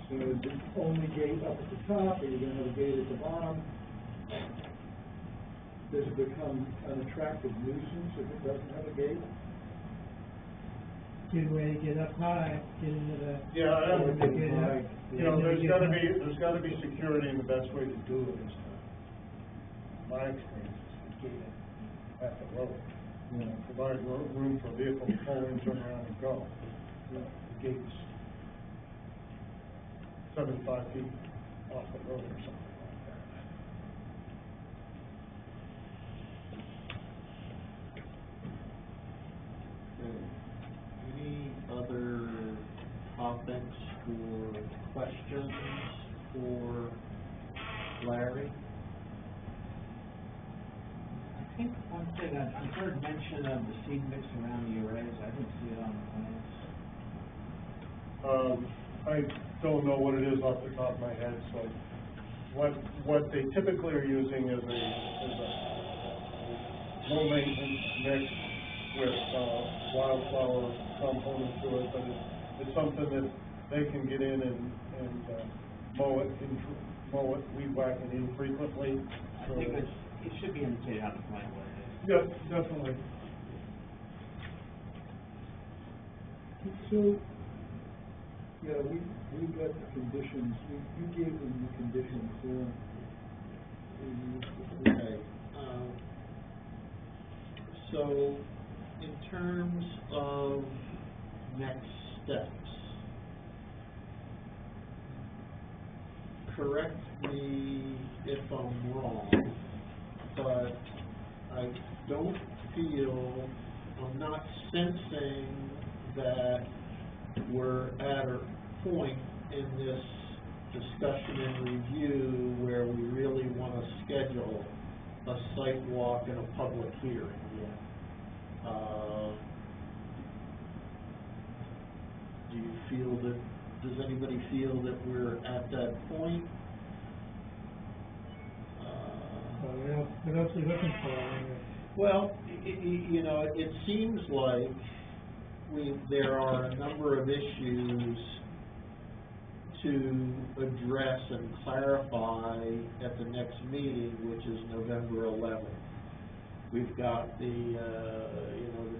So is it only gate up at the top, or are you gonna have a gate at the bottom? Does it become an attractive nuisance if it doesn't have a gate? good way to get up high, get into the. yeah, I Or don't, get Get up. high? you know, there's gotta be security, and the best way to do it is to, my experience, is to gate it at the road. You know, provide room for vehicles to pull in, turn around and go. You know, the gates 75 feet off the road or something like that. Any other topics or questions for Larry? I think one thing, I've heard mention of the seed mix around the arrays, I didn't see it on the plans. I don't know what it is off the top of my head, so what they typically are using is a low maintenance mix with, wildflower component to it, but it's something that they can get in and mow it, weed whack it infrequently. I think it should be indicated on the plan what it is. Yeah, definitely. So, yeah, we got the conditions, you gave them the conditions, Okay, so in terms of next steps, correct me if I'm wrong, but I don't feel, I'm not sensing that we're at a point in this discussion and review where we really want to schedule a site walk and a public hearing. Do you feel that, does anybody feel that we're at that point? So what else are you looking for? Well, you know, it seems like there are a number of issues to address and clarify at the next meeting, which is November 11th. We've got the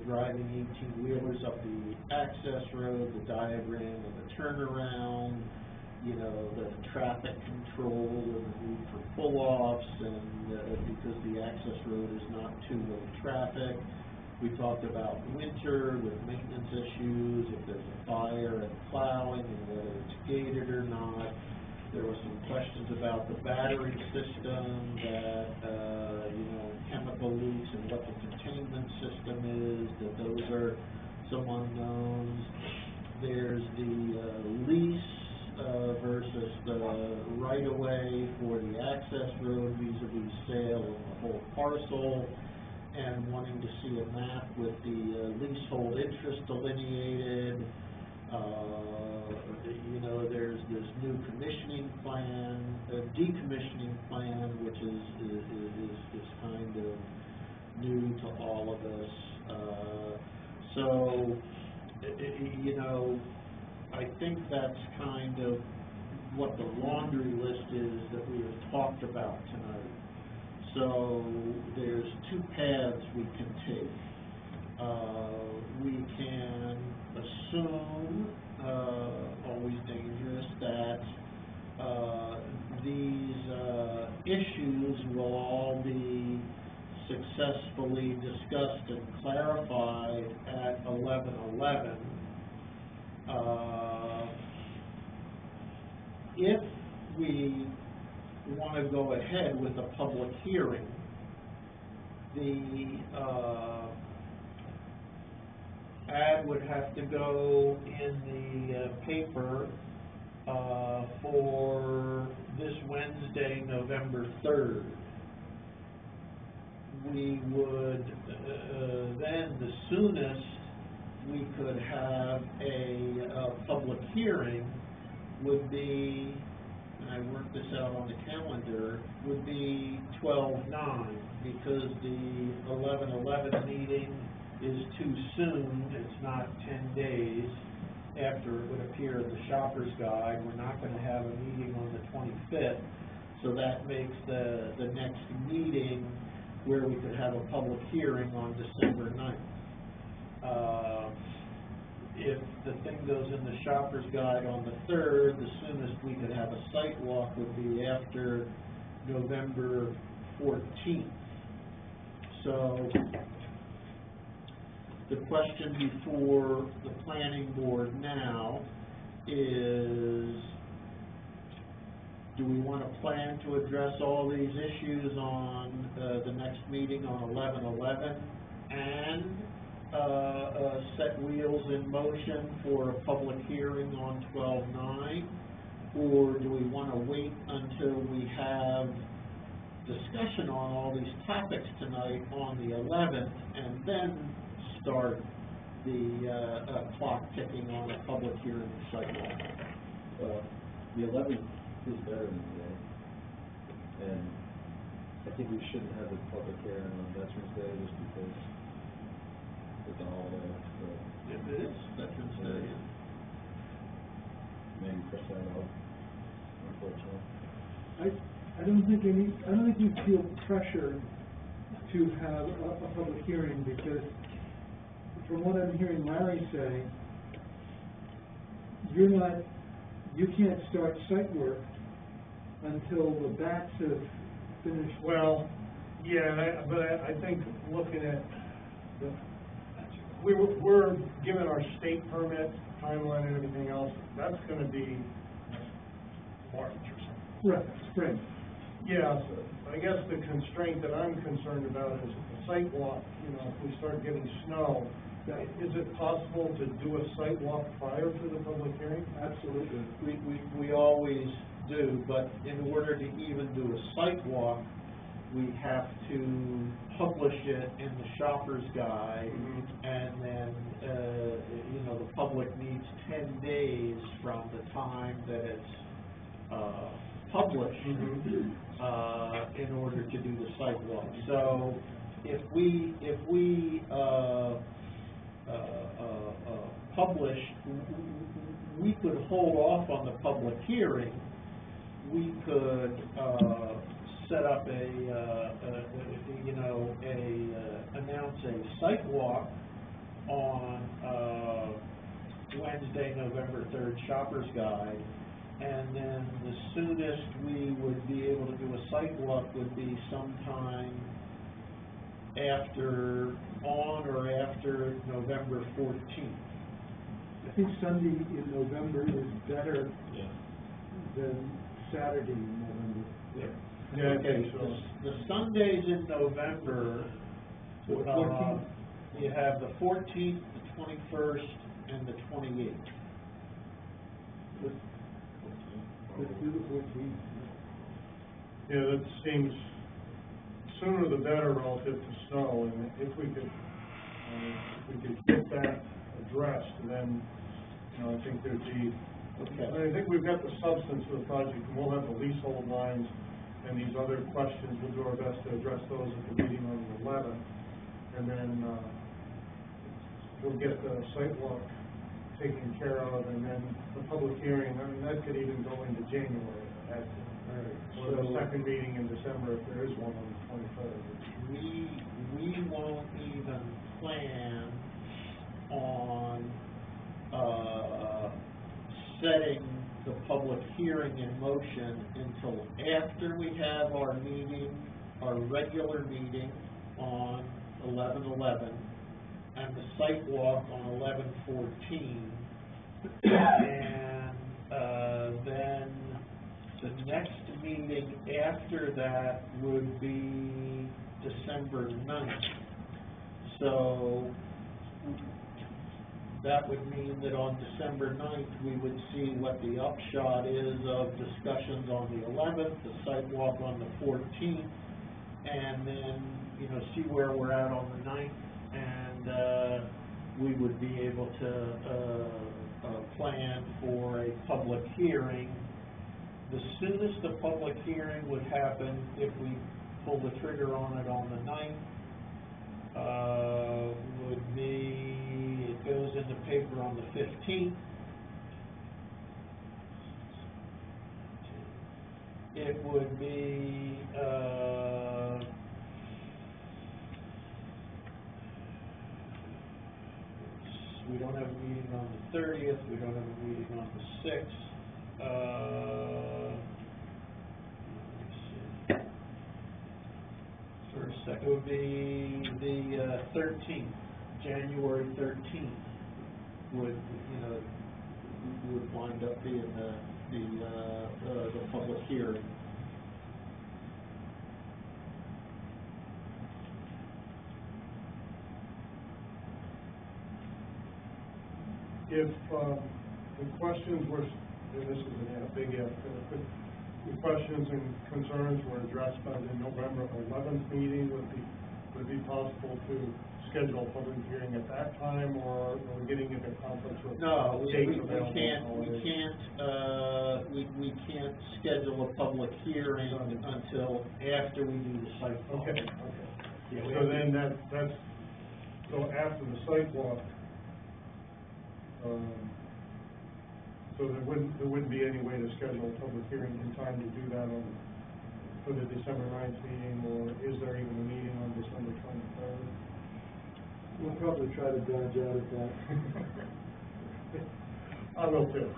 driving 18-wheelers up the access road, the diagram of the turnaround, the traffic control and the need for pull-offs, and because the access road is not two-way traffic. We talked about winter with maintenance issues, if there's a fire and plowing, and whether it's gated or not. There were some questions about the battery system, that, chemical leaks and what the containment system is, that those are some unknowns. There's the lease versus the right-of-way for the access road vis-a-vis sale of the whole parcel, and wanting to see a map with the leasehold interest delineated. There's this new commissioning plan, decommissioning plan, which is kind of new to all of us. I think that's kind of what the laundry list is that we have talked about tonight. So there's two paths we can take. We can assume, always dangerous, that these issues will all be successfully discussed and clarified at 11/11. If we want to go ahead with a public hearing, the ad would have to go in the paper for this Wednesday, November 3rd. We would, then the soonest we could have a public hearing would be, and I worked this out on the calendar, would be 12/9, because the 11/11 meeting is too soon. It's not 10 days after it would appear in the Shopper's Guide. We're not going to have a meeting on the 25th, so that makes the next meeting where we could have a public hearing on December 9th. If the thing goes in the Shopper's Guide on the 3rd, the soonest we could have a site walk would be after November 14th. So the question before the planning board now is, do we want to plan to address all these issues on the next meeting on 11/11 and set wheels in motion for a public hearing on 12/9? Or do we want to wait until we have discussion on all these topics tonight on the 11th and then start the clock ticking on a public hearing cycle? The 11th is better than today, and I think we shouldn't have a public hearing on Veterans Day just because it's a holiday, so If it is Veterans Day. maybe push that out, unfortunately. I don't think you feel pressure to have a public hearing, because from what I'm hearing Larry say, you can't start site work until the bats have finished. Well, yeah, but I think looking at the, we're given our state permit timeline and everything else, that's gonna be March or something. Right, spring. Yeah, so I guess the constraint that I'm concerned about is the site walk. If we start getting snow, is it possible to do a site walk prior to the public hearing? Absolutely. We always do, but in order to even do a site walk, we have to publish it in the Shopper's Guide, and then, the public needs 10 days from the time that it's published in order to do the site walk. So if we publish, we could hold off on the public hearing. We could set up announce a site walk on Wednesday, November 3rd, Shopper's Guide, and then the soonest we would be able to do a site walk would be sometime on or after November 14th. I think Sunday in November is better than Saturday in November. Yeah, I Okay, think so. the Sundays in November, 14th. you have the 14th, the 21st, and the 28th. Let's do the 14th. Yeah, that seems, sooner the better relative to snow, and if we could get that addressed, then, I think there'd be, I think we've got the substance of the project, and we'll have the leasehold lines and these other questions. We'll do our best to address those at the meeting on the 11th, and then, we'll get the site walk taken care of, and then the public hearing, I mean, that could even go into January, if it had to. Or the second meeting in December, if there is one on the 23rd. We won't even plan on, setting the public hearing in motion until after we have our meeting, our regular meeting on 11/11, and the site walk on 11/14, and, then the next meeting after that would be December 9th. So, that would mean that on December 9th, we would see what the upshot is of discussions on the 11th, the site walk on the 14th, and then, see where we're at on the 9th, and, we would be able to, plan for a public hearing. The soonest the public hearing would happen, if we pull the trigger on it on the 9th, would be, it goes in the paper on the 15th. It would be, we don't have a meeting on the 30th, we don't have a meeting on the 6th. Let's see. For a second, it would be the 13th, January 13th, would wind up being the public hearing. If, the questions were, and this is again a big if, the questions and concerns were addressed by the November 11th meeting, would it be possible to schedule a public hearing at that time, or are we getting into conflicts with No, we dates available? we can't schedule a public hearing until after we do the site walk. Okay. Yeah, So then so after the site walk, so there wouldn't be any way to schedule a public hearing in time to do that for the December 9th meeting, or is there even a meeting on December 23rd? We'll probably try to dodge out of that. I will too.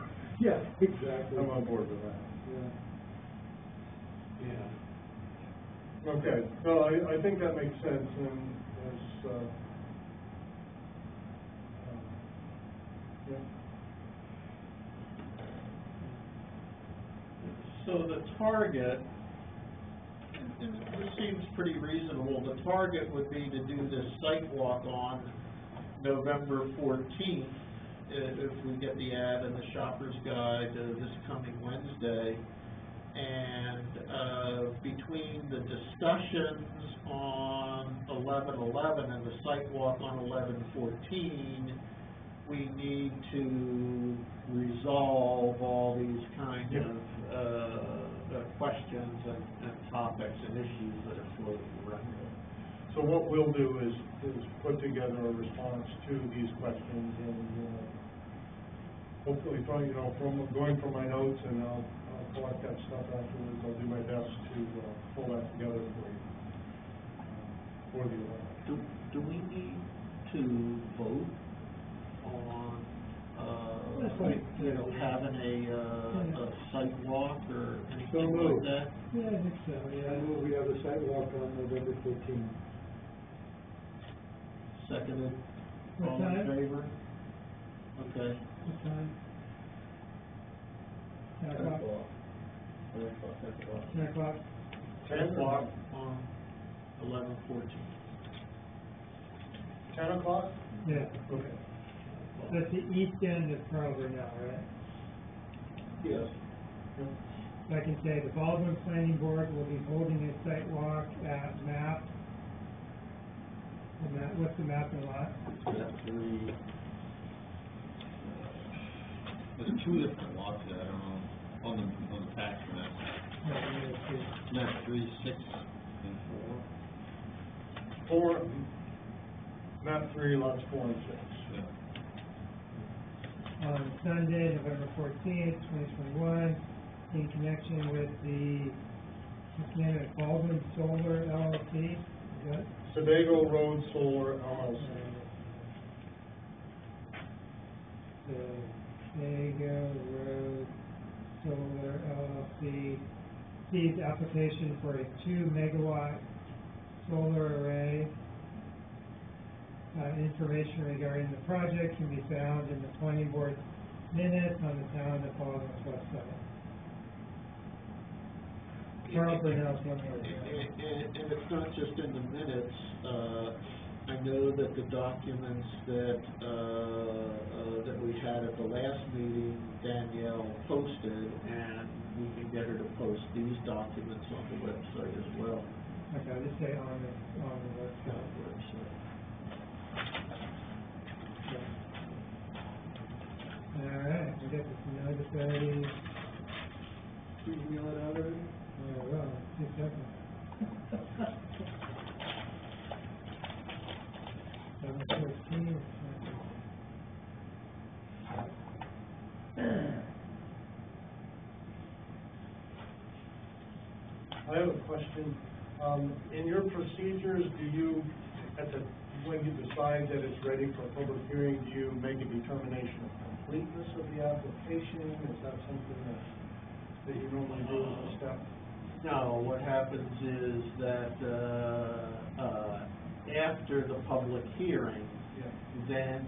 Yeah, exactly. I'm on board with that. Yeah. Yeah. Okay, so I think that makes sense, and as, yeah. So the target, and this seems pretty reasonable, the target would be to do this site walk on November 14th, if we get the ad and the shopper's guide this coming Wednesday. And between the discussions on 11/11 and the site walk on 11/14, we need to resolve all these kind of questions and topics and issues that are floating around. So what we'll do is put together a response to these questions, and hopefully, from going from my notes, and I'll collect that stuff afterwards. I'll do my best to pull that together for the event. Do we need to vote on, having a site walk or So anything like moved. that? Yeah, I think so. Yeah, I move we have a site walk on November 14th. Seconded, What all in time? favor? Okay. What time? 10 o'clock? 10 o'clock? 10 o'clock on 11/14. 10 o'clock? Yeah, Okay. that's the east end of Carver now, right? Yes. So I can say the Baldwin Planning Board will be holding a site walk at map. What's the map and lot? Map 3, there's two different lots there, I don't know, on the tax map. Map 3, 6, and 4. Map 3, lots 4 and 6. Yeah. on Sunday, November 14th, 2021, in connection with the Buchanan Baldwin Solar LLC. Is that? Sebago Road Solar LLC. Sebago Road Solar LLC sees application for a 2-megawatt solar array. Information regarding the project can be found in the planning board minutes on the town of Baldwin's website. Charles Burnell's one more. And it's not just in the minutes, I know that the documents that, that we had at the last meeting, Danielle posted, and we can get her to post these documents on the website as well. Okay, I'll just say on the website. All right, we got this notice. Did you mail it out already? Oh, well, 2 seconds. 7:14. I have a question. In your procedures, do you, when you decide that it's ready for a public hearing, do you make a determination of completeness of the application? Is that something that you normally do as a step? No, what happens is that, after the public hearing, then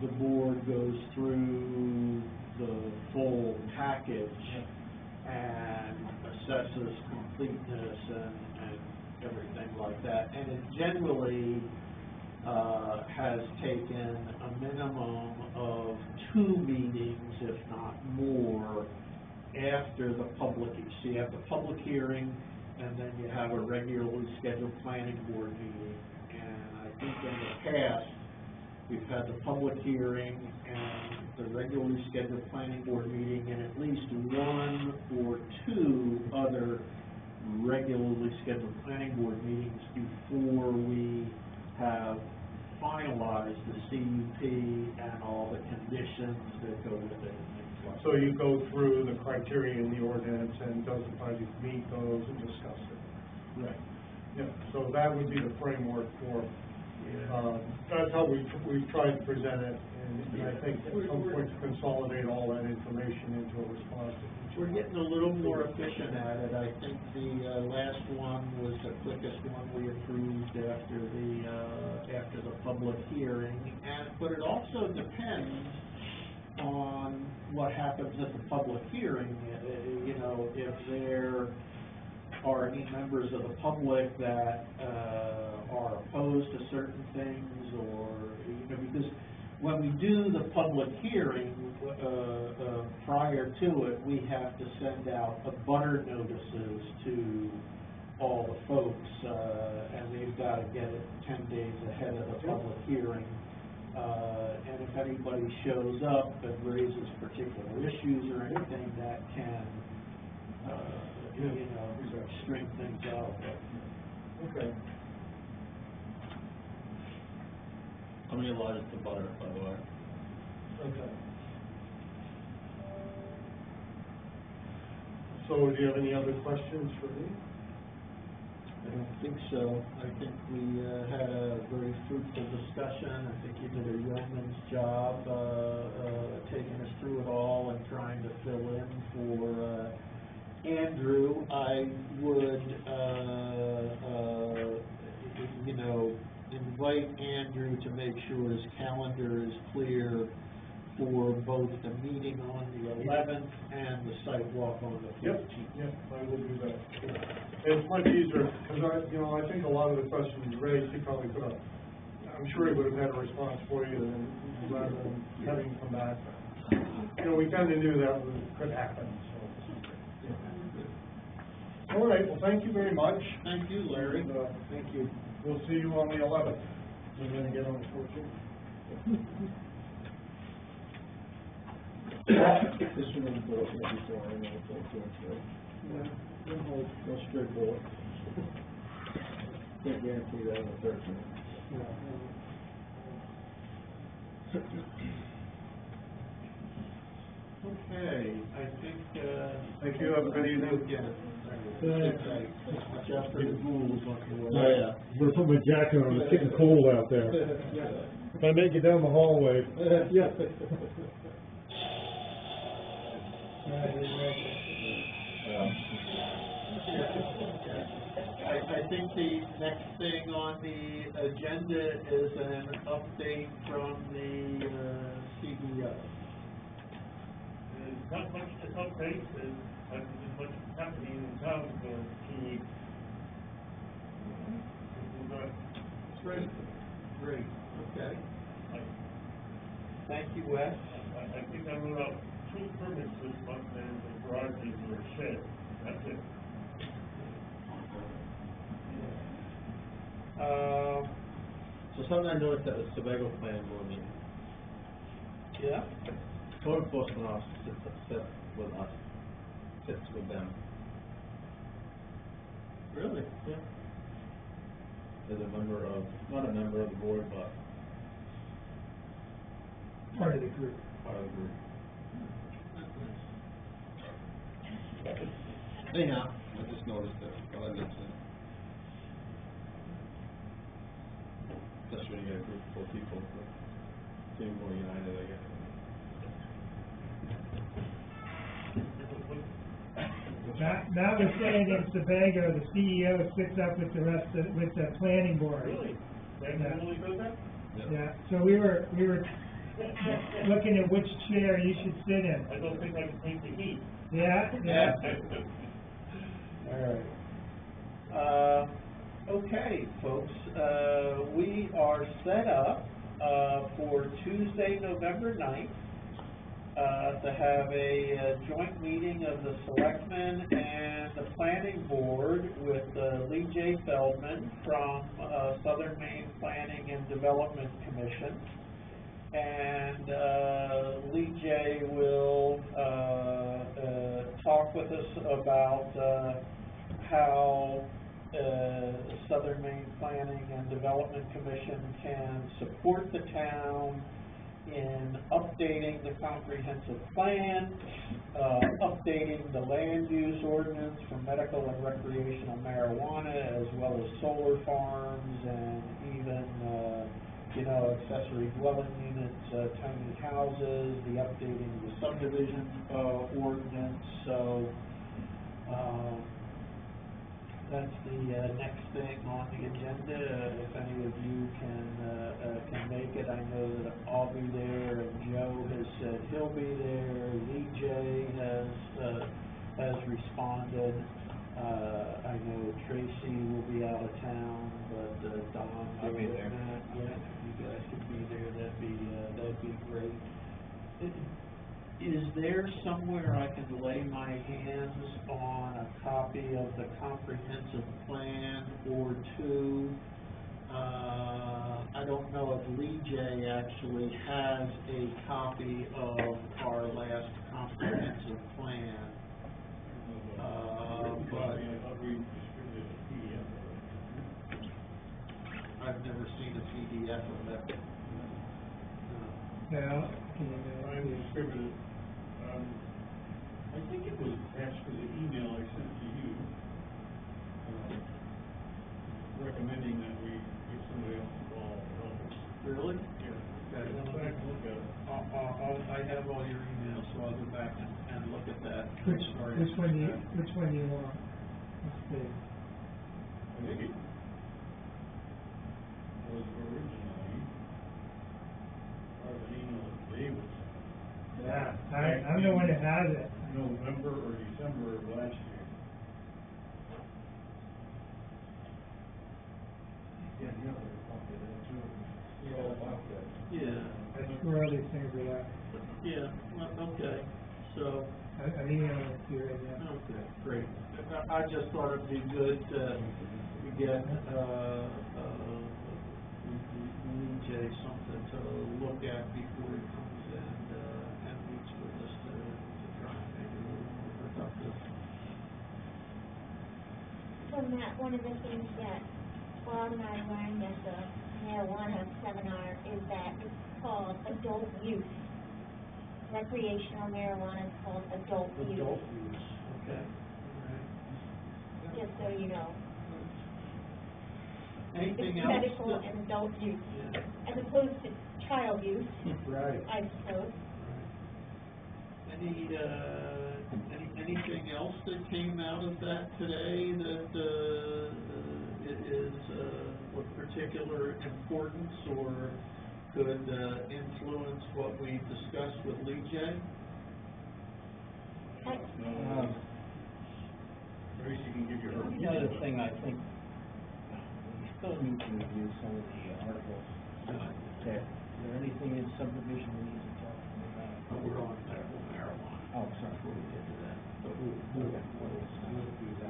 the board goes through the full package and assesses completeness and everything like that. And it generally, has taken a minimum of 2 meetings, if not more, after the public, so you have the public hearing, and then you have a regularly scheduled planning board meeting. And I think in the past, we've had the public hearing and the regularly scheduled planning board meeting, and at least 1 or 2 other regularly scheduled planning board meetings before we have finalized the CUP and all the conditions that go with it and things like that. So you go through the criteria in the ordinance, and does the project meet those, and discuss it? Right. Yeah, so that would be the framework for, that's how we've tried to present it, and I think at some point to consolidate all that information into a response to each. We're getting a little more efficient at it. I think the last one was the quickest one we approved after the public hearing. But it also depends on what happens at the public hearing. You know, if there are any members of the public that are opposed to certain things, or, you know, because when we do the public hearing, prior to it, we have to send out abutter notices to all the folks, and they've got to get it 10 days ahead of the public hearing. And if anybody shows up and raises particular issues or anything that can, you know, string things out. Okay. How many lots to butter, by the way? Okay. So, do you have any other questions for me? I don't think so. I think we had a very fruitful discussion. I think you did a yeoman's job taking us through it all and trying to fill in for Andrew. I would, you know, invite Andrew to make sure his calendar is clear for both the meeting on the 11th and the site walk on the 15th. Yep, I will do that. It's much easier, because I think a lot of the questions you raised, he probably could have, I'm sure he would have had a response for you, and rather than having you come back. You know, we kind of knew that could happen, so. Yeah. All right, well, thank you very much. Thank you, Larry. And, Thank you. we'll see you on the 11th. We're going to get on the 14th. This one is built before I know it's all right? Yeah, one hold. No straight bullet. Can't guarantee that on the 13th. Yeah. Okay, I think, Thank you, have a good evening. Again. Jeff, The rules on the way. Oh, yeah. I'm gonna put my jacket on, it's getting cold out there. If I make it down the hallway. Yeah. I think the next thing on the agenda is an update from the, CBO. There's not much to update, there's not been much happening in town for 2 weeks. Great, great, okay. Thank you, Wes. I think I wrote out 2 permits this month, and the garages were shed, that's it. So something I noticed at the Sebago Planning Board meeting, Yeah, code enforcement officer sits with us, sits with them. really? Yeah. As a member of, not a member of the board, but Part of the group. part of the group. Anyhow, I just noticed it, thought I'd mention it. Just when you get a group full of people, but seem more united, I guess. Now we're saying in Sebago, the CEO sits up with the rest of, with the planning board. Really? That Yeah. really does that? Yeah, so we were looking at which chair you should sit in. I don't think I can take the heat. Yeah. All right. Okay, folks, we are set up, for Tuesday, November 9th, to have a joint meeting of the selectmen and the planning board with, Lee J. Feldman from, Southern Maine Planning and Development Commission. And, Lee J. will, talk with us about, how, Southern Maine Planning and Development Commission can support the town in updating the comprehensive plan, updating the land use ordinance for medical and recreational marijuana, as well as solar farms and even, accessory dwelling units, tiny houses, the updating of the subdivision, ordinance, so, that's the next thing on the agenda. If any of you can make it, I know that I'll be there, and Joe has said he'll be there. Lee J has responded. I know Tracy will be out of town, but Don, I'll be there. Matt, yeah, if you guys could be there, that'd be great. Is there somewhere I can lay my hands on a copy of the comprehensive plan or two? I don't know if Lee J actually has a copy of our last comprehensive plan. But I've never seen a PDF of that. Yeah, can you I distributed, I think it was attached to the email I sent to you, recommending that we give somebody else a call to help us. Really? Yeah. Okay. Go back and look at it. I have all your emails, so I'll go back and look at that. Which Sorry. one do you want? Let's see. I think it was originally part of an email that Dave was Yeah, I'm the one that has it. November or December of last year. Yeah, you have a copy of that too. Yeah, That's where all these things are at. yeah, well, okay, so, I'm emailing it to you right now. okay, great. I just thought it'd be good to get, Lee something to look at before he comes and meets with us to try and make it a little more productive. So Matt, one of the things that Bob and I learned at the marijuana seminar is that it's called adult use. recreational marijuana is called adult use, Adult use, okay, all right. just so you know. Anything It's else? medical that- and adult use, Yeah. as opposed to child use, Right. I suppose. Anything else that came out of that today that, is, of particular importance or could, influence what we discussed with Lee J? Tracy can give you her. The other thing, I think, we still need to review some of the articles. Okay, is there anything in subdivision we need to talk about? We're on medical marijuana. Oh, sorry, before we get to that.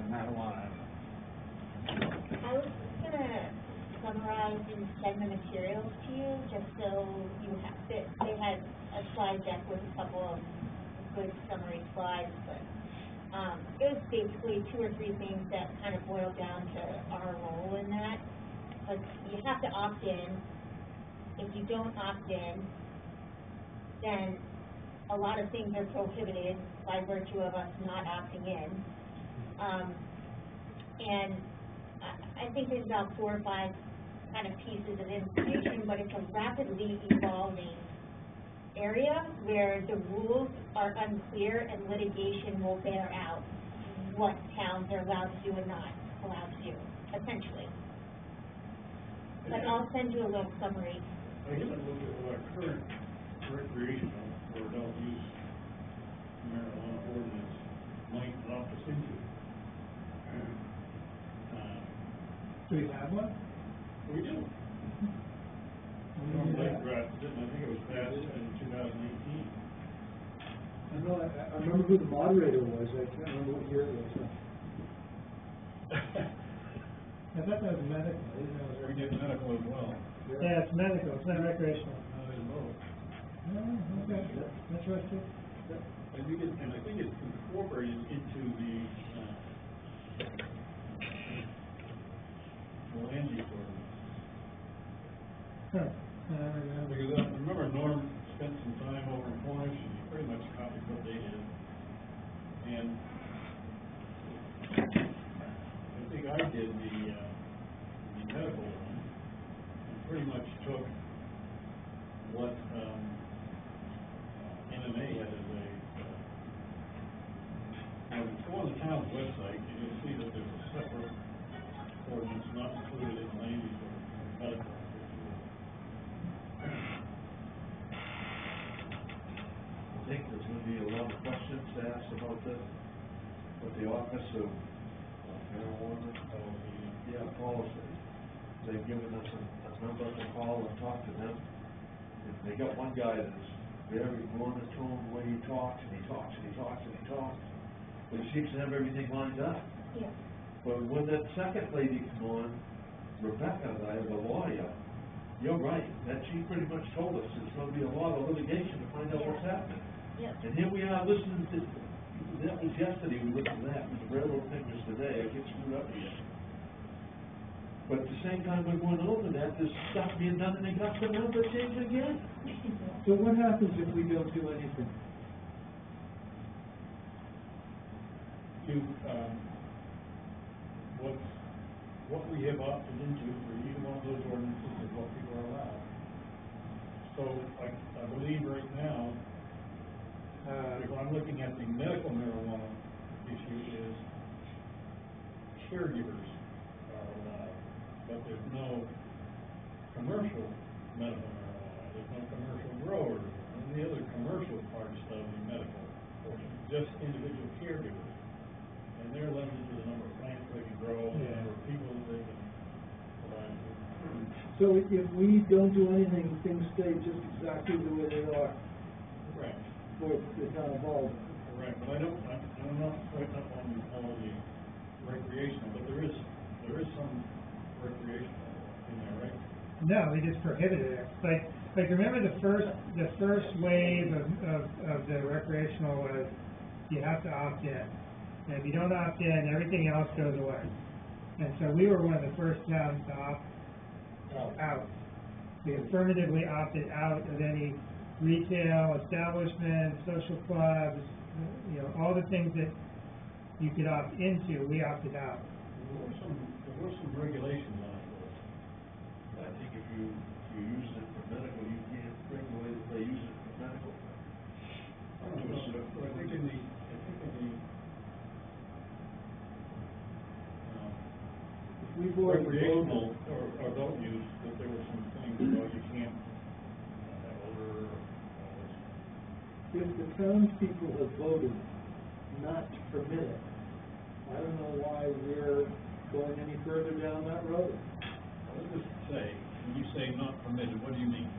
Marijuana. I was just gonna summarize and send the materials to you, just so you have, they had a slide deck with a couple of good summary slides, but, it was basically 2 or 3 things that kind of boiled down to our role in that. Like, you have to opt in. If you don't opt in, then a lot of things are prohibited by virtue of us not opting in. And I think there's about 4 or 5 kind of pieces of information, but it's a rapidly evolving area where the rules are unclear and litigation will bear out what towns are allowed to do and not allowed to do, essentially. But I'll send you a little summary. I guess I look at what our current recreational or adult use marijuana ordinance might opt us into. Do we have one? We do. Norm Lake drafted it, and I think it was passed in 2018. I know, I remember who the moderator was, I can't remember what year it was. I thought that was medical, I didn't know it was We get medical as well. Yeah, it's medical, it's not recreational. Both. Oh, okay, that's right, too. I think it's incorporated into the land use ordinance. Huh, I don't remember. Because I remember Norm spent some time over in Cornish, and he pretty much copied what they did. And I think I did the medical one, and pretty much took what, MMA had as a, when you go on the town's website, and you'll see that there's a separate ordinance not included in land use ordinance, medical. I think there's gonna be a lot of questions asked about this, but the Office of Marijuana, policy, they've given us a number to call and talk to them. And they got one guy that's very monotone the way he talks, and he talks, and he talks, and he talks, but he seems to have everything lined up. Yeah. But when that second lady come on, Rebecca, the lawyer, you're right, that she pretty much told us there's gonna be a lot of litigation to find out what's happening. Yeah. And here we are listening to, that was yesterday, we listened to that, with the railroad thing was today, I get screwed up here. But at the same time we're going over that, there's stuff being done, and they got the number changed again. So what happens if we don't do anything? What we have opted into for either one of those ordinances is what people are allowed. So, I believe right now, if I'm looking at the medical marijuana issue is caregivers are allowed, but there's no commercial medical marijuana, there's no commercial growers, and the other commercial parts of the medical portion, just individual caregivers. And they're limited to the number of plants they can grow, the number of people they can provide to. So if we don't do anything, things stay just exactly the way they are Correct. for the town of Baldwin. Correct, but I'm not quite up on all of the recreational, but there is some recreational in there, right? No, we just prohibited it. Like remember the first wave of the recreational was you have to opt in. And if you don't opt in, everything else goes away. And so we were one of the first towns to opt out. We affirmatively opted out of any retail establishments, social clubs, you know, all the things that you could opt into, we opted out. There were some regulations on it, though. I think if you use it for medical, you can't regulate if they use it for medical. I think in the, We've already recreational voted. or adult use, that there were some things about you can't have odor, If the townspeople have voted not to permit it, I don't know why we're going any further down that road. what does this say? When you say not permitted, what do you mean?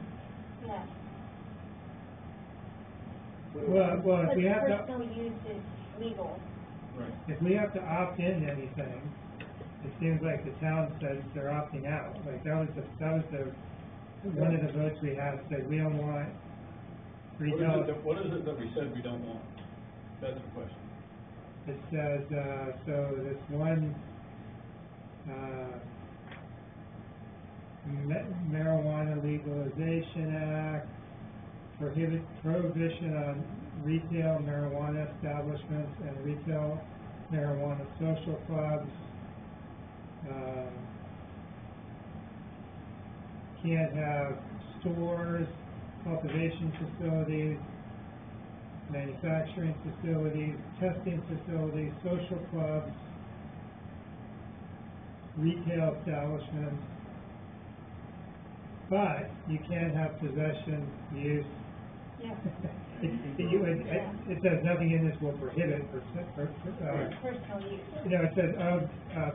Yeah. Well, if But we have to, personal use is legal. Right. if we have to opt in to anything, it seems like the town says they're opting out. Like, that was one of the votes we had, said we don't want retail. What is it that we said we don't want? That's the question. It says, so this one, Marijuana Legalization Act, prohibition on retail marijuana establishments and retail marijuana social clubs. Can't have stores, cultivation facilities, manufacturing facilities, testing facilities, social clubs, retail establishments. But you can't have possession, use. Yeah. It says nothing in this will prohibit Personal use. you know, it says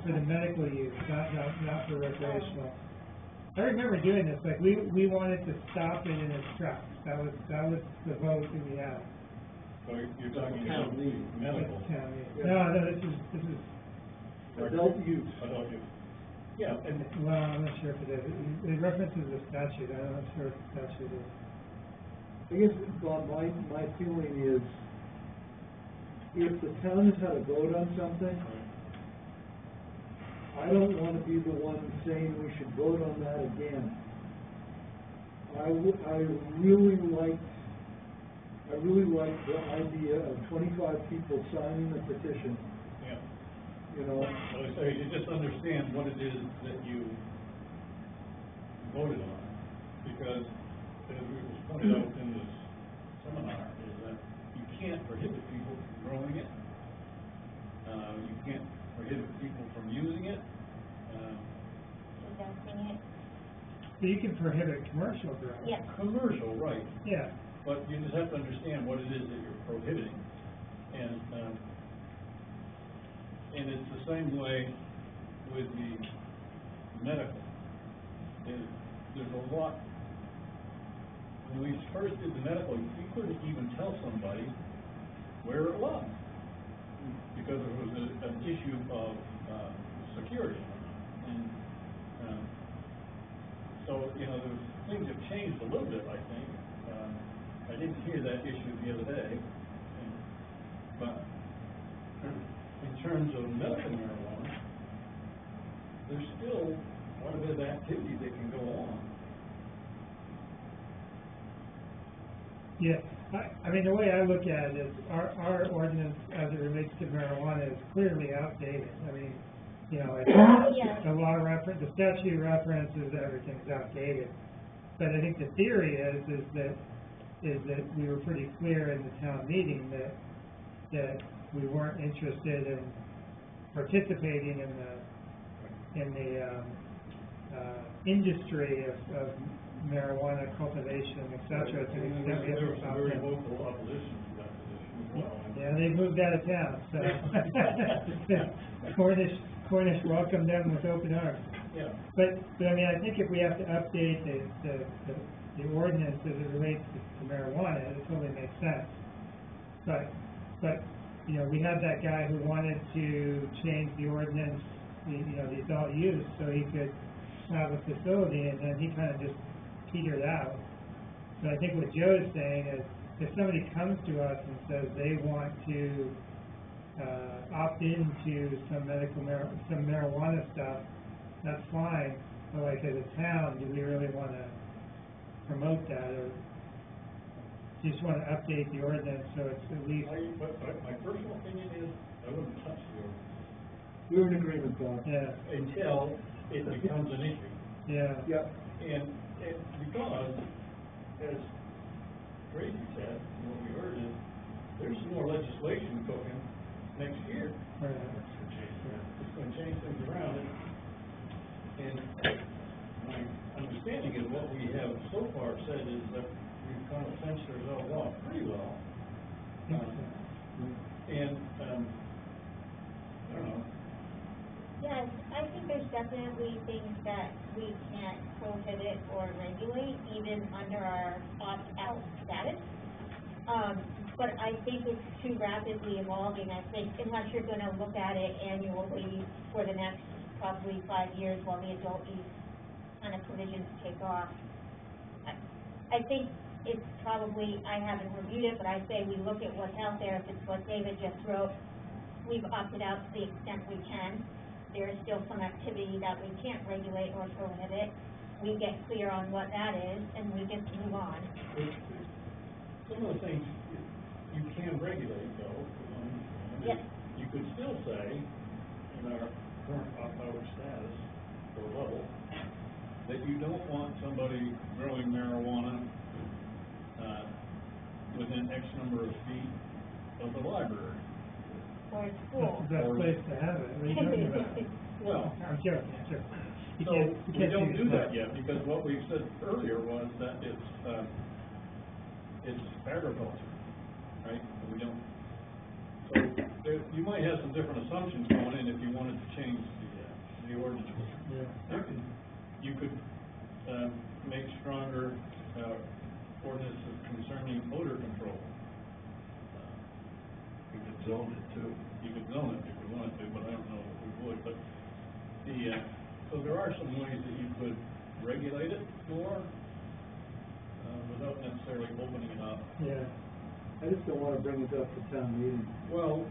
for the medical use, not for recreational. I remember doing this, like, we wanted to stop it in its tracks. That was the vote that we had. So you're talking Town about meeting. medical. No, this is, Adult use. Adult use. Yeah, and well, I'm not sure if it is. It references the statute. I'm not sure if the statute is. I guess, Bob, my feeling is, if the town has had a vote on something, I don't want to be the one saying we should vote on that again. I really like the idea of 25 people signing the petition, yeah. you know. So you just understand what it is that you voted on, because as it was pointed out in this seminar, is that you can't prohibit people from growing it. You can't prohibit people from using it. Possessing it. So you can prohibit commercial growth. Yeah. Commercial, right, Yeah. but you just have to understand what it is that you're prohibiting. And it's the same way with the medical. There's a lot. When we first did the medical, you couldn't even tell somebody where it was, because it was an issue of security. And so, you know, things have changed a little bit, I think. I didn't hear that issue the other day, but in terms of medical marijuana, there's still quite a bit of activity that can go on. Yeah, I mean, the way I look at it is our ordinance as it relates to marijuana is clearly outdated. I mean, you know, Yeah. the law reference, the statute references, everything's outdated. But I think the theory is that we were pretty clear in the town meeting that we weren't interested in participating in the industry of marijuana cultivation, et cetera, to the extent we have There to was some stop very them. vocal opposition to that position as well. Yeah, they moved out of town, so Cornish welcomed them with open arms. Yeah. But I mean, I think if we have to update the ordinance as it relates to marijuana, it totally makes sense. But you know, we had that guy who wanted to change the ordinance, the adult use, so he could have a facility, and then he kind of just petered out. So I think what Joe is saying is, if somebody comes to us and says they want to opt into some marijuana stuff, that's fine. But like as a town, do we really want to promote that? Or you just wanna update the ordinance, so it's at least, But my personal opinion is, I wouldn't touch the ordinance We're in agreement, Bob. yeah, until it becomes an issue. yeah. Yep. And because, as Tracy said, and what we heard is, there's some more legislation cooking next year. Right. It's gonna change things around, and my understanding is what we have so far said is that we've kind of fenced ourselves off pretty well. And, I don't know, Yes, I think there's definitely things that we can't prohibit or regulate, even under our opt-out status. But I think it's too rapidly evolving. I think unless you're gonna look at it annually for the next probably 5 years while the adult use kind of provisions take off. I think it's probably, I haven't reviewed it, but I say we look at what's out there. If it's what David just wrote, we've opted out to the extent we can. There is still some activity that we can't regulate or prohibit. We get clear on what that is, and we just move on. some of the things you can regulate though, Yes. you could still say, in our current opt-out status or level, that you don't want somebody growing marijuana, within X number of feet of the library. Or That's school. the best place to have it, what are you talking about? Well, I'm joking, I'm joking. You so can't- you we can't don't do that smart. yet, because what we said earlier was that it's agriculture, right? We don't, so you might have some different assumptions going in if you wanted to change the ordinance. Yeah. You could, make stronger, ordinances concerning odor control. You could zone it too. You could zone it if you wanted to, but I don't know if we would, but so there are some ways that you could regulate it more, without necessarily opening it up. Yeah, I just don't wanna bring it up to town meeting, Well,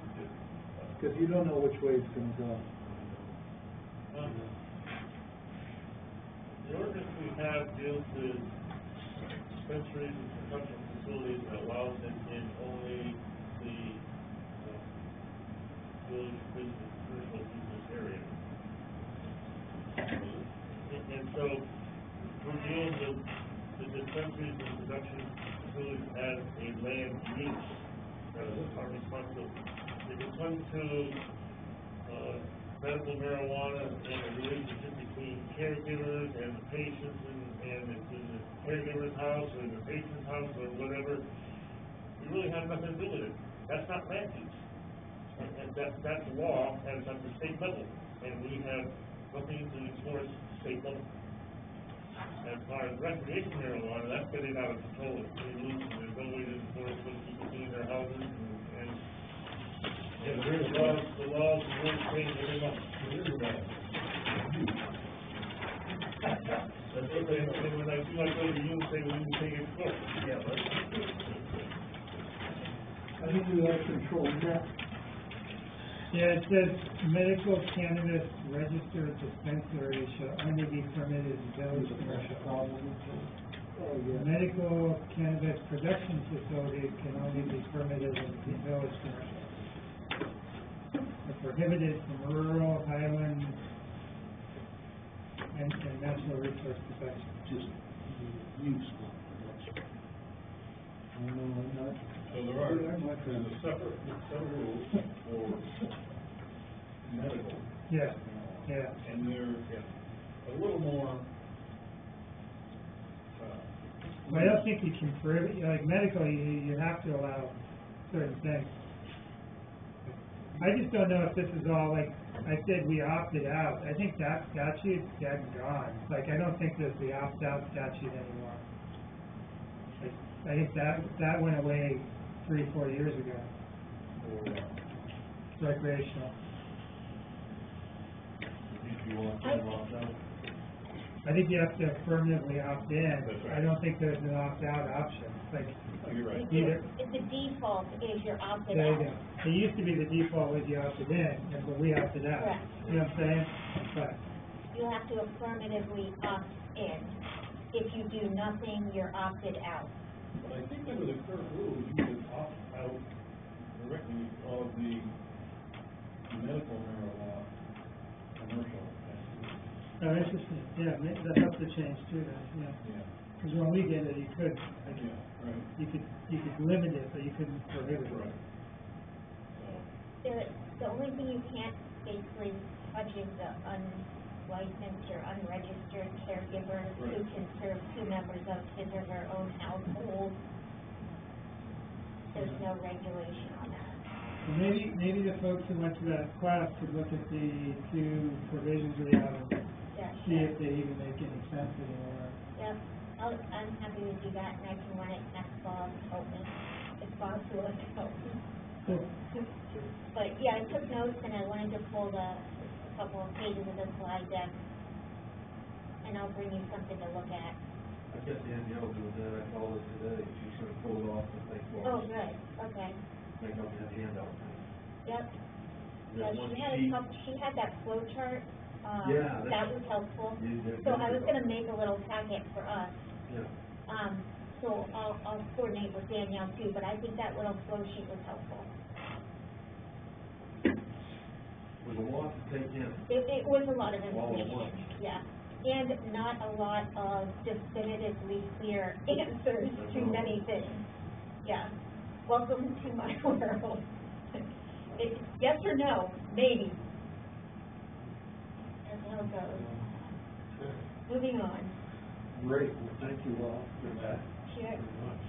cause you don't know which way it's gonna go. The ordinance we have deals with dispensaries and production facilities that allows it in only the, village business, commercial business area. And so, we're dealing with the dispensaries and production facilities as a land use, that is our responsibility. If it comes to, medical marijuana and the relationship between caregivers and the patients, and it's in the caregiver's house or in the patient's house or whatever, we really have nothing to do with it. That's not land use. And that's law, and it's at the state level, and we have nothing to enforce state level. As far as recreational marijuana, that's getting out of control, it's pretty loose, and there's no way to enforce what people do in their houses, and yeah, the laws will change every month. That's what they, when I see my brother, you say, we need to take it to court. Yeah, right. I think we have control now. yeah, it says medical cannabis registered dispensary shall only be permitted in village commercial. Oh, yeah. Medical cannabis production facilities can only be permitted in village commercial. Are prohibited from rural, highland, and natural resource protection. Just use one, that's. I don't know, I'm not. so there are, I'm not there's a separate set of rules for medical. Yeah, yeah. And they're a little more, I don't think you can prohibit, like medical, you have to allow certain things. I just don't know if this is all, like I said, we opted out. I think that statute's dead and gone. Like, I don't think there's the opt-out statute anymore. Like, I think that went away 3-4 years ago. Recreational. If you want to opt out. I think you have to affirmatively opt in. That's right. I don't think there's an opt-out option. Like, oh, you're right. either, The default is you're opted there you out. go. It used to be the default was you opted in, but we opted out. Correct. You know what I'm saying? But, You have to affirmatively opt in. If you do nothing, you're opted out. But I think under the current rules, you could opt out directly of the medical marijuana commercial. That's just, yeah, that has to change too, then, yeah. Yeah. Because when we did it, you could, like, Yeah, right. you could limit it, but you couldn't prohibit it. Right. So, The only thing you can't basically touch is the unlicensed or unregistered caregivers who Right. can serve two members of his or her own household. There's no regulation on that. And maybe the folks who went to that class could look at the two provisions we have and Yeah, see sure. if they even make any sense anymore. Yep, I'm happy to do that, and I can run it past Bob, help me, if Bob's willing to help me. Cool. But, yeah, I took notes, and I wanted to pull a couple of pages of the slide deck, and I'll bring you something to look at. I guess Danielle doing that, I called her today, she's gonna pull it off and make, Oh, good, okay, make up that handout. yep. And Yeah, then one she had a sheet, couple, she had that flow chart, Yeah, that that's- was helpful. You did So good I was job. gonna make a little packet for us, Yeah, so I'll coordinate with Danielle too, but I think that little flow sheet was helpful. there's a lot to take in. It was a lot of All at information, once. yeah, and not a lot of definitively clear answers to many things, yeah. Welcome to my world. It's yes or no, maybe. That's how it goes. Moving on. Great, well, thank you all for that Sure. very much.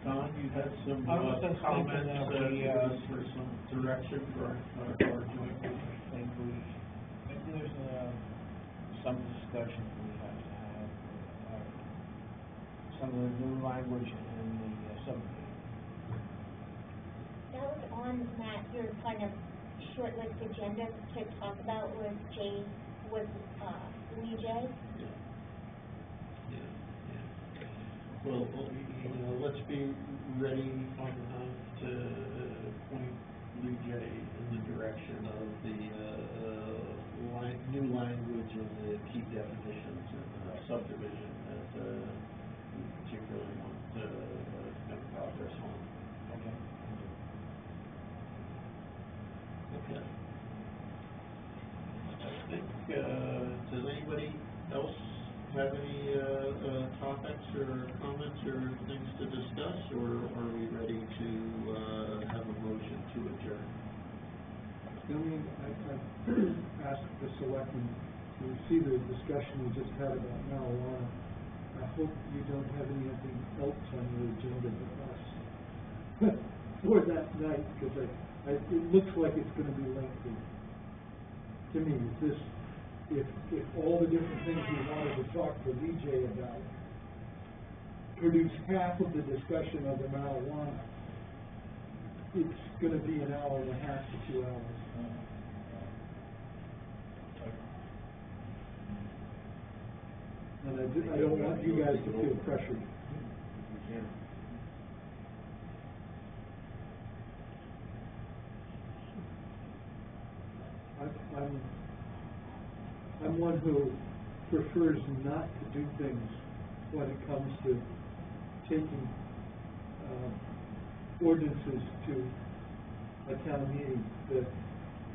Don, you had some, I was just comments, thinking that we, for some direction for our joint meeting? I think there's, some discussion we have to have, some of the new language in the subdivision. That was on, Matt, your kind of short list agenda to talk about with Lee J. Well, let's be ready on time to point Lee J in the direction of the, new language and the key definitions and subdivision that, we particularly want to make progress on. Okay. Okay. I think, does anybody else have any, topics or comments or things to discuss, or are we ready to, have a motion to adjourn? I mean, I asked the selectmen to see the discussion we just had about marijuana. I hope you don't have anything else on your agenda but us for that night, because it looks like it's gonna be lengthy. To me, if all the different things we wanted to talk to DJ about produce half of the discussion of the marijuana, it's gonna be an hour and a half to 2 hours. And I don't want you guys to feel pressured. Yeah. I'm one who prefers not to do things when it comes to taking, ordinances to a town meeting, that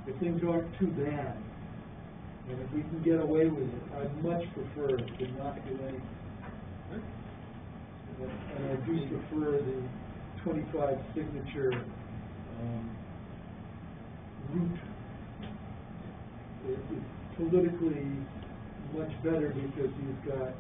if things aren't too bad, and if we can get away with it, I'd much prefer to not do anything. And I do prefer the 25 signature, route. It's politically much better because you've got